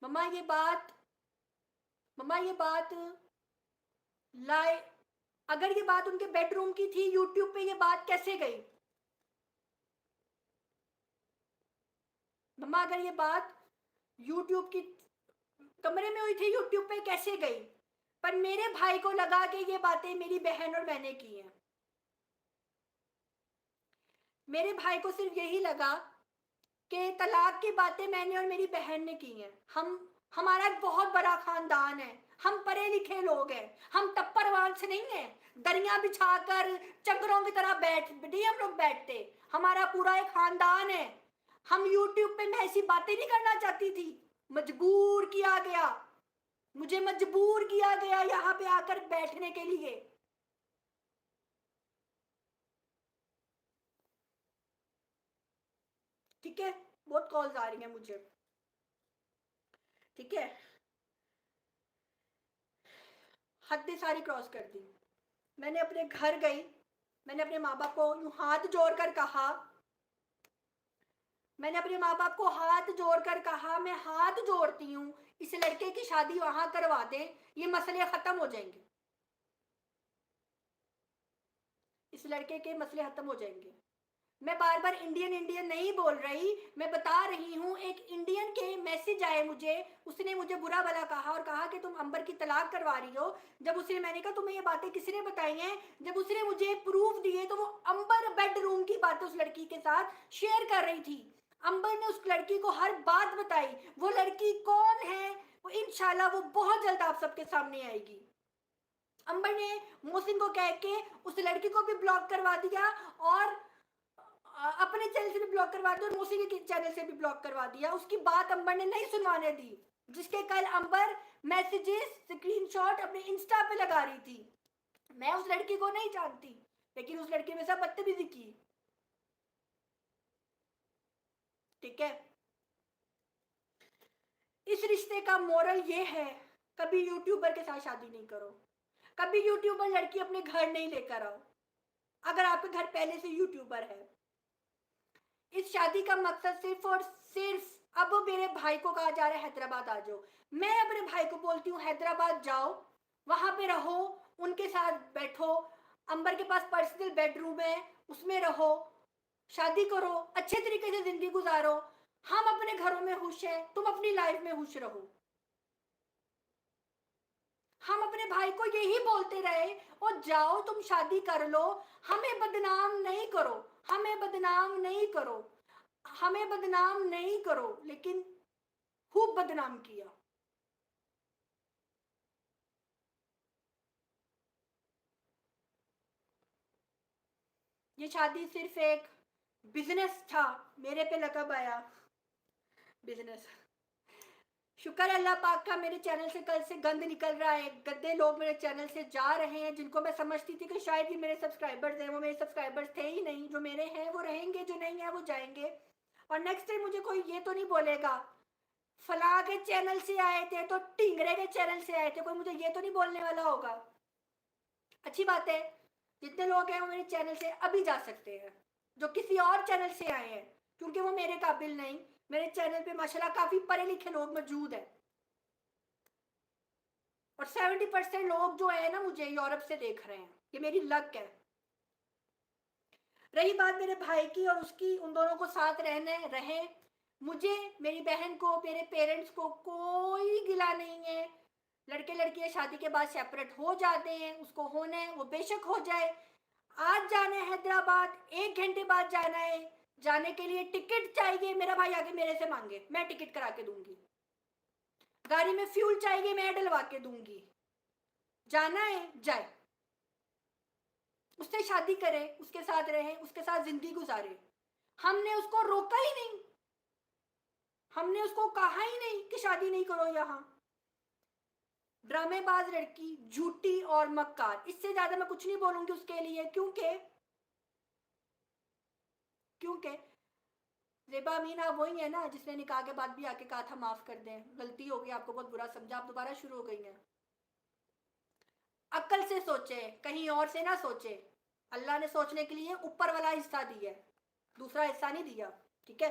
मम्मा ये बात मम्मा ये बात लाए अगर ये बात उनके बेडरूम की थी, यूट्यूब पे ये बात कैसे गई? मम्मा अगर ये बात यूट्यूब की कमरे में हुई थी, यूट्यूब पे कैसे गई? पर मेरे भाई को लगा कि ये बातें मेरी बहन और मैंने की हैं। मेरे भाई को सिर्फ यही लगा कि तलाक की बातें मैंने और मेरी बहन ने की हैं। हमारा एक बहुत बड़ा खानदान है, हम पढ़े लिखे लोग हैं, हम टप्परवान से नहीं है, दरिया बिछाकर चक्रों की तरह बैठ नहीं हम लोग बैठते। हमारा पूरा एक खानदान है। हम यूट्यूब पे मैं ऐसी बातें नहीं करना चाहती थी, मजबूर किया गया, मुझे मजबूर किया गया यहाँ पे आकर बैठने के लिए। ठीक है, बहुत कॉल्स आ रही हैं मुझे। ठीक है, हद सारी क्रॉस कर दी। मैंने अपने घर गई, मैंने अपने माँ बाप को यूं हाथ जोड़कर कहा, मैंने अपने माँ बाप को हाथ जोड़कर कहा मैं हाथ जोड़ती हूँ, इस लड़के की शादी वहां करवा दें, ये मसले खत्म हो जाएंगे, इस लड़के के मसले खत्म हो जाएंगे। मैं बार बार इंडियन इंडियन नहीं बोल रही, मैं बता रही हूँ एक इंडियन के मैसेज आए मुझे, उसने मुझे बुरा भला कहा और कहा कि तुम अंबर की तलाक करवा रही हो। जब उसने, मैंने कहा तुम्हें ये बातें किसने बताई हैं? जब उसने मुझे प्रूफ दिए तो वो अंबर बेडरूम की बातें उस लड़की के साथ शेयर कर रही थी। अंबर ने उस लड़की को हर बात बताई। वो लड़की कौन है वो इंशाल्लाह वो बहुत जल्द आप सबके सामने आएगी। अंबर ने मोहसिन को कह के उस लड़की को भी ब्लॉक करवा दिया और अपने चैनल से भी ब्लॉक करवा दिया और मौसी के चैनल से भी ब्लॉक करवा दिया। उसकी बात अंबर ने नहीं सुनवाने दी, जिसके कल अंबर मैसेजेस स्क्रीनशॉट अपने इंस्टा पे लगा रही थी। मैं उस लड़की को नहीं जानती, लेकिन उस लड़की में सब बदतमीजी की। ठीक है, इस रिश्ते का मोरल ये है, कभी यूट्यूबर के साथ शादी नहीं करो, कभी यूट्यूबर लड़की अपने घर नहीं लेकर आओ अगर आपके घर पहले से यूट्यूबर है। इस शादी का मकसद सिर्फ और सिर्फ अब मेरे भाई को कहा जा रहा है हैदराबाद आ जाओ। मैं अपने भाई को बोलती हूँ हैदराबाद जाओ, वहां पे रहो, उनके साथ बैठो, अंबर के पास पर्सनल बेडरूम है, उसमें रहो, शादी करो, अच्छे तरीके से जिंदगी गुजारो। हम अपने घरों में खुश हैं, तुम अपनी लाइफ में खुश रहो। हम अपने भाई को यही बोलते रहे और जाओ तुम शादी कर लो, हमें बदनाम नहीं करो, हमें बदनाम नहीं करो, हमें बदनाम नहीं करो, लेकिन खूब बदनाम किया। ये शादी सिर्फ एक बिजनेस था, मेरे पे लकब आया बिजनेस। शुक्र अल्लाह पाक का, मेरे चैनल से कल से गंद निकल रहा है, गद्दे लोग मेरे चैनल से जा रहे हैं जिनको मैं समझती थी कि शायद ये मेरे सब्सक्राइबर्स हैं, वो मेरे सब्सक्राइबर्स थे ही नहीं। जो मेरे हैं वो रहेंगे, जो नहीं है वो जाएंगे। और नेक्स्ट टाइम मुझे कोई ये तो नहीं बोलेगा फला के चैनल से आए थे तो टिंगरे के चैनल से आए थे, कोई मुझे ये तो नहीं बोलने वाला होगा। अच्छी बात है, जितने लोग हैं वो मेरे चैनल से अभी जा सकते हैं, जो किसी और चैनल से आए हैं, क्योंकि वो मेरे काबिल नहीं। मेरे चैनल पे माशाल्लाह काफी पढ़े लिखे लोग मौजूद हैं और 70% लोग जो है ना मुझे यूरोप से देख रहे हैं, ये मेरी लक है। रही बात मेरे भाई की और उसकी, उन दोनों को साथ रहने रहे, मुझे, मेरी बहन को, मेरे पेरेंट्स को कोई गिला नहीं है। लड़के लड़कियां शादी के बाद सेपरेट हो जाते हैं, उसको होना है वो बेशक हो जाए। आज जाना है हैदराबाद, 1 घंटे बाद जाना है, जाने के लिए टिकट चाहिए, मेरा भाई आगे मेरे से मांगे, मैं टिकट करा के दूंगी। गाड़ी में फ्यूल चाहिए, मैं डलवा के दूंगी। जाना है जाए, उससे शादी करे, उसके साथ रहे, उसके साथ जिंदगी गुजारे। हमने उसको रोका ही नहीं, हमने उसको कहा ही नहीं कि शादी नहीं करो यहाँ। ड्रामेबाज लड़की, झूठी और मक्कार, इससे ज्यादा मैं कुछ नहीं बोलूंगी उसके लिए, क्योंकि क्योंकि जेबा मीना वही है ना जिसने निकाह के बाद भी आके कहा था माफ कर दें, गलती हो गई, आपको बहुत बुरा समझा, आप दोबारा शुरू हो गई हैं। अक्ल से सोचे, कहीं और से ना सोचे। अल्लाह ने सोचने के लिए ऊपर वाला हिस्सा दिया है, दूसरा हिस्सा नहीं दिया। ठीक है,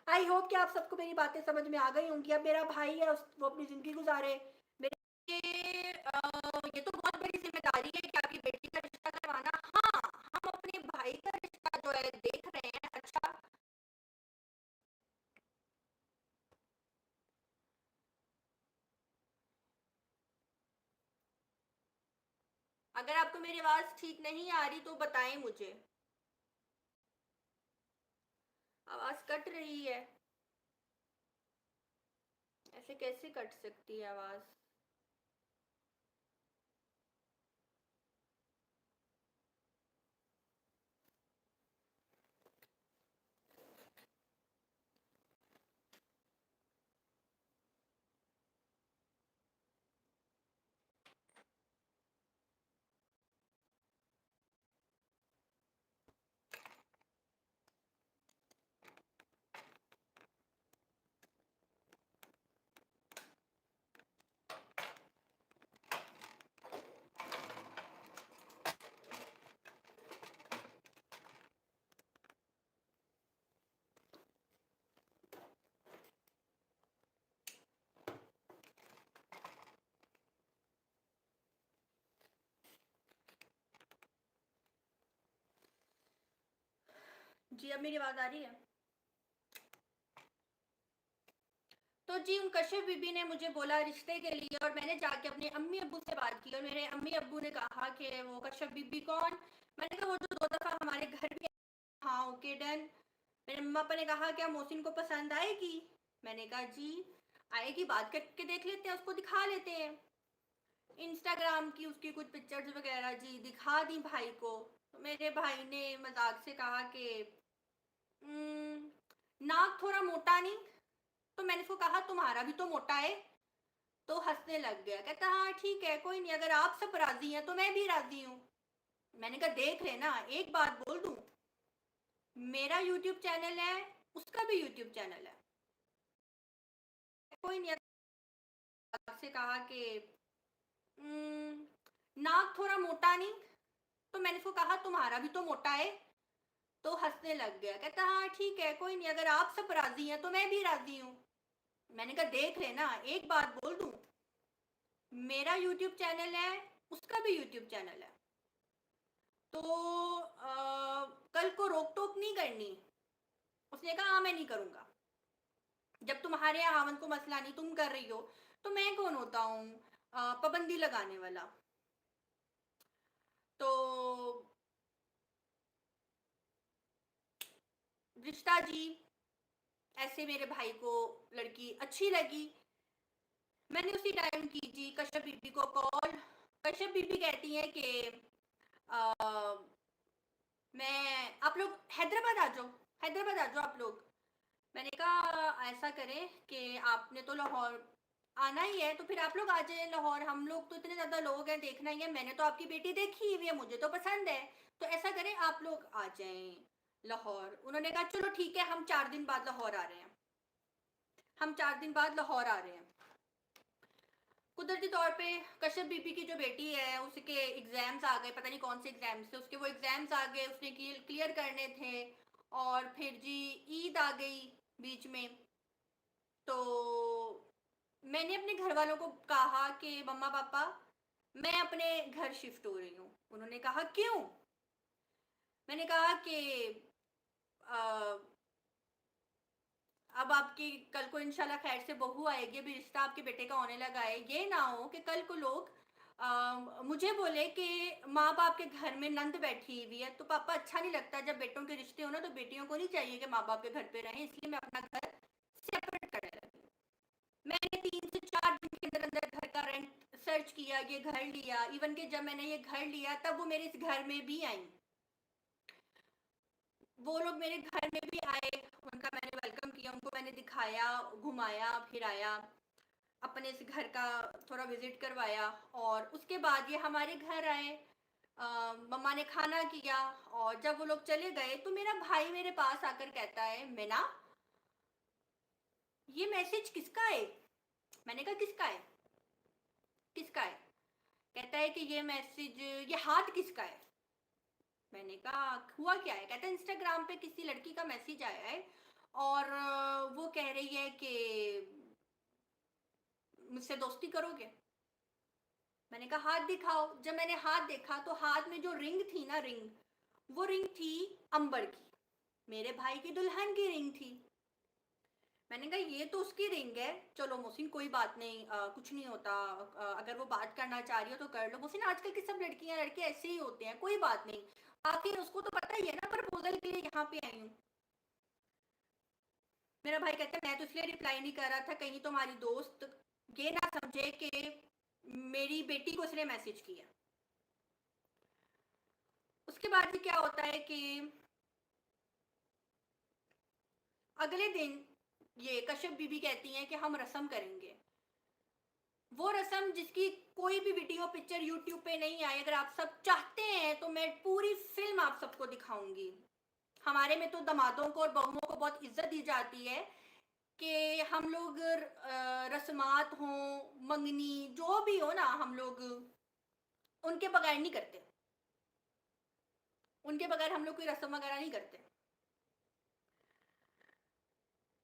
आई होप कि आप सबको मेरी बातें समझ में आ गई होंगी। अब मेरा भाई है, वो अपनी जिंदगी गुजारे। मेरे ये तो बहुत बड़ी जिम्मेदारी है कि आपकी बेटी का रिश्ता करवाना। हाँ, हम अपने भाई का रिश्ता जो है देख रहे हैं। अच्छा, अगर आपको मेरी आवाज ठीक नहीं आ रही तो बताएं मुझे, आवाज कट रही है, ऐसे कैसे कट सकती है आवाज। जी, अब मेरी आवाज आ रही है? तो जी, उन कश्यप बीबी ने मुझे बोला रिश्ते के लिए, और मैंने जाके अपने अम्मी अब्बू से बात की, और मेरे अम्मी अब्बू ने कहा कि वो कश्यप बीबी कौन। मैंने कहा वो जो 2 दफा हमारे घर भी। हाँ, ओके डन। मेरे मम्मा पापा ने कहा क्या मोहसिन को पसंद आएगी? मैंने कहा जी आएगी, बात करके देख लेते हैं, उसको दिखा लेते हैं। इंस्टाग्राम की उसकी कुछ पिक्चर्स वगैरह जी दिखा दी भाई को। तो मेरे भाई ने मजाक से कहा कि नाक थोड़ा मोटा नहीं? तो मैंने उसको कहा तुम्हारा भी तो मोटा है। तो हंसने लग गया, कहता हाँ ठीक है, कोई नहीं, अगर आप सब राजी हैं तो मैं भी राजी हूँ। मैंने कहा देख लेना, एक बात बोल दूं, मेरा यूट्यूब चैनल है, उसका भी यूट्यूब चैनल है, कोई नहीं। आपसे कहा कि नाक थोड़ा मोटा नहीं? तो मैंने उसको कहा तुम्हारा भी तो मोटा है। तो हंसने लग गया, कहता हाँ ठीक है, कोई नहीं, अगर आप सब राजी हैं तो मैं भी राजी हूँ। मैंने कहा देख लेना, एक बात बोल दूं, मेरा यूट्यूब चैनल है, उसका भी यूट्यूब चैनल है, तो कल को रोक टोक नहीं करनी। उसने कहा हाँ मैं नहीं करूंगा, जब तुम्हारे यहाँ हावन को मसला नहीं, तुम कर रही हो, तो मैं कौन होता हूँ पाबंदी लगाने वाला। तो रिश्ता जी, ऐसे मेरे भाई को लड़की अच्छी लगी। मैंने उसी टाइम की जी कश्यप बीबी को कॉल। कश्यप बीबी कहती हैं कि मैं, आप लोग हैदराबाद आ जाओ, हैदराबाद आ जाओ आप लोग। मैंने कहा ऐसा करें कि आपने तो लाहौर आना ही है, तो फिर आप लोग आ जाए लाहौर, हम लोग तो इतने ज़्यादा लोग हैं, देखना ही है, मैंने तो आपकी बेटी देखी हुई है, मुझे तो पसंद है, तो ऐसा करें आप लोग आ जाएं लाहौर। उन्होंने कहा चलो ठीक है, हम 4 दिन बाद लाहौर आ रहे हैं, हम 4 दिन बाद लाहौर आ रहे हैं। कुदरती तौर पे कश्यप बीबी की जो बेटी है उसके एग्जाम्स आ गए, पता नहीं कौन से एग्जाम्स थे उसके, वो एग्जाम्स आ गए, उसने क्लियर करने थे। और फिर जी ईद आ गई बीच में। तो मैंने अपने घर वालों को कहा कि मम्मा पापा मैं अपने घर शिफ्ट हो रही हूँ। उन्होंने कहा क्यों? मैंने कहा कि अ, अब आपकी कल को इंशाल्लाह खैर से बहू आएगी, अभी रिश्ता आपके बेटे का होने लगा है, ये ना हो कि कल को लोग मुझे बोले कि माँ बाप के घर में नंद बैठी हुई है, तो पापा अच्छा नहीं लगता जब बेटों के रिश्ते हो ना, तो बेटियों को नहीं चाहिए कि माँ बाप के घर पे रहें, इसलिए मैं अपना घर सेपरेट करने लगी। मैंने 3 से 4 दिन के अंदर अंदर घर का रेंट सर्च किया, ये घर लिया। इवन कि जब मैंने ये घर लिया तब वो मेरे इस घर में भी आई, वो लोग मेरे घर में भी आए, उनका मैंने वेलकम किया, उनको मैंने दिखाया, घुमाया फिराया, अपने इस घर का थोड़ा विजिट करवाया। और उसके बाद ये हमारे घर आए, मम्मा ने खाना किया। और जब वो लोग चले गए तो मेरा भाई मेरे पास आकर कहता है, मीना ये मैसेज किसका है? मैंने कहा किसका है, किसका है? कहता है कि ये मैसेज, ये हाथ किसका है? मैंने कहा हुआ क्या है? कहता है इंस्टाग्राम पे किसी लड़की का मैसेज आया है और वो कह रही है कि मुझसे दोस्ती करोगे। मैंने कहा हाथ दिखाओ। जब मैंने हाथ देखा तो हाथ में जो रिंग थी ना, रिंग, वो रिंग थी अंबर की, मेरे भाई की दुल्हन की रिंग थी। मैंने कहा ये तो उसकी रिंग है। चलो मोहसिन कोई बात नहीं, कुछ नहीं होता, अगर वो बात करना चाह रही हो तो कर लो। मोहसिन आजकल की सब लड़कियां लड़के ऐसे ही होते हैं, कोई बात नहीं, आखिर उसको तो पता ही है ना प्रपोजल के लिए यहाँ पे आई हूँ। मेरा भाई कहता है मैं तो इसलिए रिप्लाई नहीं कर रहा था कहीं तुम्हारी दोस्त ये ना समझे कि मेरी बेटी को इसने मैसेज किया। उसके बाद क्या होता है कि अगले दिन ये कश्यप बीबी कहती हैं कि हम रस्म करेंगे। वो रस्म जिसकी कोई भी वीडियो पिक्चर यूट्यूब पे नहीं आई, अगर आप सब चाहते हैं तो मैं पूरी फिल्म आप सबको दिखाऊंगी। हमारे में तो दामादों को और बहुओं को बहुत इज्जत दी जाती है कि हम लोग रस्मात हों, मंगनी जो भी हो ना, हम लोग उनके बगैर नहीं करते, उनके बगैर हम लोग कोई रस्म वगैरह नहीं करते।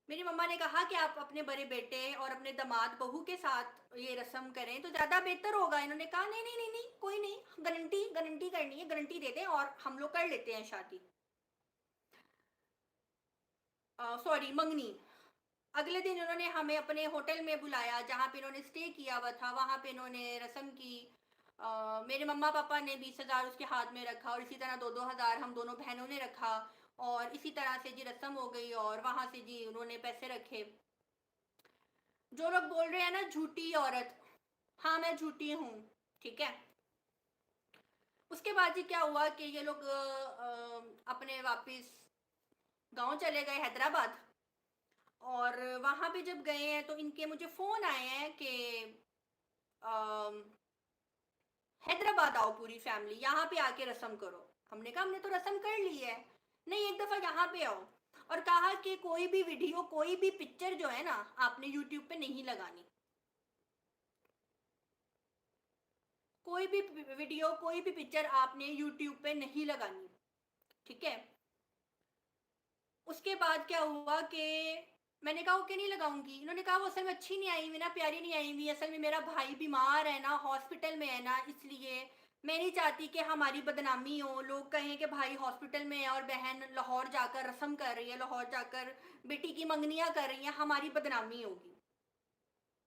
मेरी मम्मा ने कहा कि आप अपने बड़े बेटे और अपने दामाद बहू के साथ ये रस्म करें तो ज़्यादा बेहतर होगा। इन्होंने कहा नहीं नहीं नहीं नहीं, कोई नहीं, गारंटी गारंटी करनी है, गारंटी दे दें और हम लोग कर लेते हैं शादी, सॉरी मंगनी। अगले दिन उन्होंने हमें अपने होटल में बुलाया जहाँ पे इन्होंने स्टे किया हुआ था, वहाँ पे इन्होंने रस्म की। मेरे मम्मा पापा ने 20,000 उसके हाथ में रखा और इसी तरह 2-2 हज़ार हम दोनों बहनों ने रखा। और इसी तरह से जी रस्म हो गई और वहाँ से जी उन्होंने पैसे रखे। जो लोग बोल रहे हैं ना झूठी औरत, हाँ मैं झूठी हूँ, ठीक है। उसके बाद ही क्या हुआ कि ये लोग अपने वापस गांव चले गए, हैदराबाद। और वहाँ पे जब गए हैं तो इनके मुझे फ़ोन आए हैं कि अम, हैदराबाद आओ पूरी फैमिली, यहाँ पे आके रस्म करो। हमने कहा हमने तो रस्म कर ली है। नहीं एक दफ़ा यहाँ पे आओ। और कहा कि कोई भी वीडियो कोई भी पिक्चर जो है ना आपने यूट्यूब पे नहीं लगानी, कोई भी वीडियो कोई भी पिक्चर आपने यूट्यूब पे नहीं लगानी, ठीक है। उसके बाद क्या हुआ कि मैंने कहा ओके नहीं लगाऊंगी। इन्होंने कहा वो असल में अच्छी नहीं आई हुई ना, प्यारी नहीं आई हुई, असल में मेरा भाई बीमार है ना, हॉस्पिटल में है ना, इसलिए मैं नहीं चाहती कि हमारी बदनामी हो, लोग कहें कि भाई हॉस्पिटल में है और बहन लाहौर जाकर रस्म कर रही है, लाहौर जाकर बेटी की मंगनियाँ कर रही हैं, हमारी बदनामी होगी।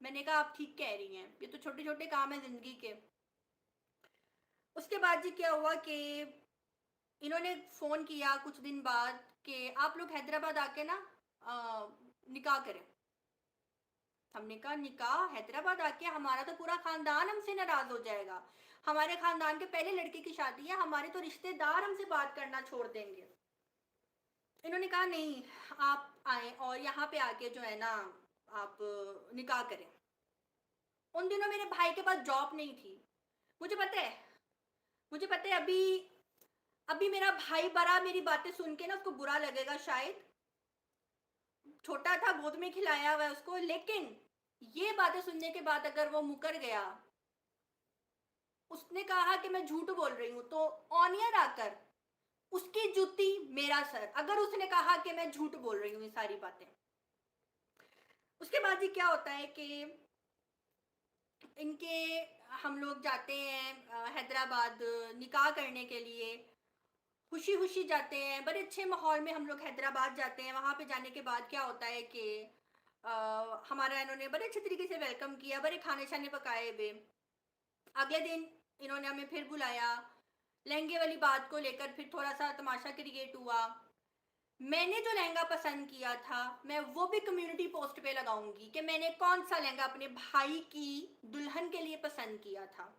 मैंने कहा आप ठीक कह रही हैं, ये तो छोटे छोटे काम है ज़िंदगी के। उसके बाद जी क्या हुआ कि इन्होंने फ़ोन किया कुछ दिन बाद कि आप लोग हैदराबाद आके ना निकाह करें। हमने कहा निकाह हैदराबाद आके? हमारा तो पूरा खानदान हमसे नाराज हो जाएगा, हमारे खानदान के पहले लड़के की शादी है, हमारे तो रिश्तेदार हमसे बात करना छोड़ देंगे। इन्होंने कहा नहीं, आप आए और यहाँ पे आके जो है ना आप निकाह करें। उन दिनों मेरे भाई के पास जॉब नहीं थी। मुझे पता है, मुझे पता है अभी अभी मेरा भाई बड़ा मेरी बातें सुन के ना उसको बुरा लगेगा शायद, छोटा था गोद में खिलाया हुआ है उसको, लेकिन ये बातें सुनने के बाद अगर वो मुकर गया, उसने कहा कि मैं झूठ बोल रही हूँ, तो ऑनियर आकर उसकी जूती मेरा सर, अगर उसने कहा कि मैं झूठ बोल रही हूँ ये सारी बातें। उसके बाद ही क्या होता है कि इनके हम लोग जाते हैं हैदराबाद निकाह करने के लिए, खुशी खुशी जाते हैं, बड़े अच्छे माहौल में हम लोग हैदराबाद जाते हैं। वहाँ पे जाने के बाद क्या होता है कि हमारा इन्होंने बड़े अच्छे तरीके से वेलकम किया, बड़े खाने शाने पकाए हुए। अगले दिन इन्होंने हमें फिर बुलाया, लहंगे वाली बात को लेकर फिर थोड़ा सा तमाशा क्रिएट हुआ। मैंने जो लहंगा पसंद किया था, मैं वो भी कम्युनिटी पोस्ट पे लगाऊंगी कि मैंने कौन सा लहंगा अपने भाई की दुल्हन के लिए पसंद किया था।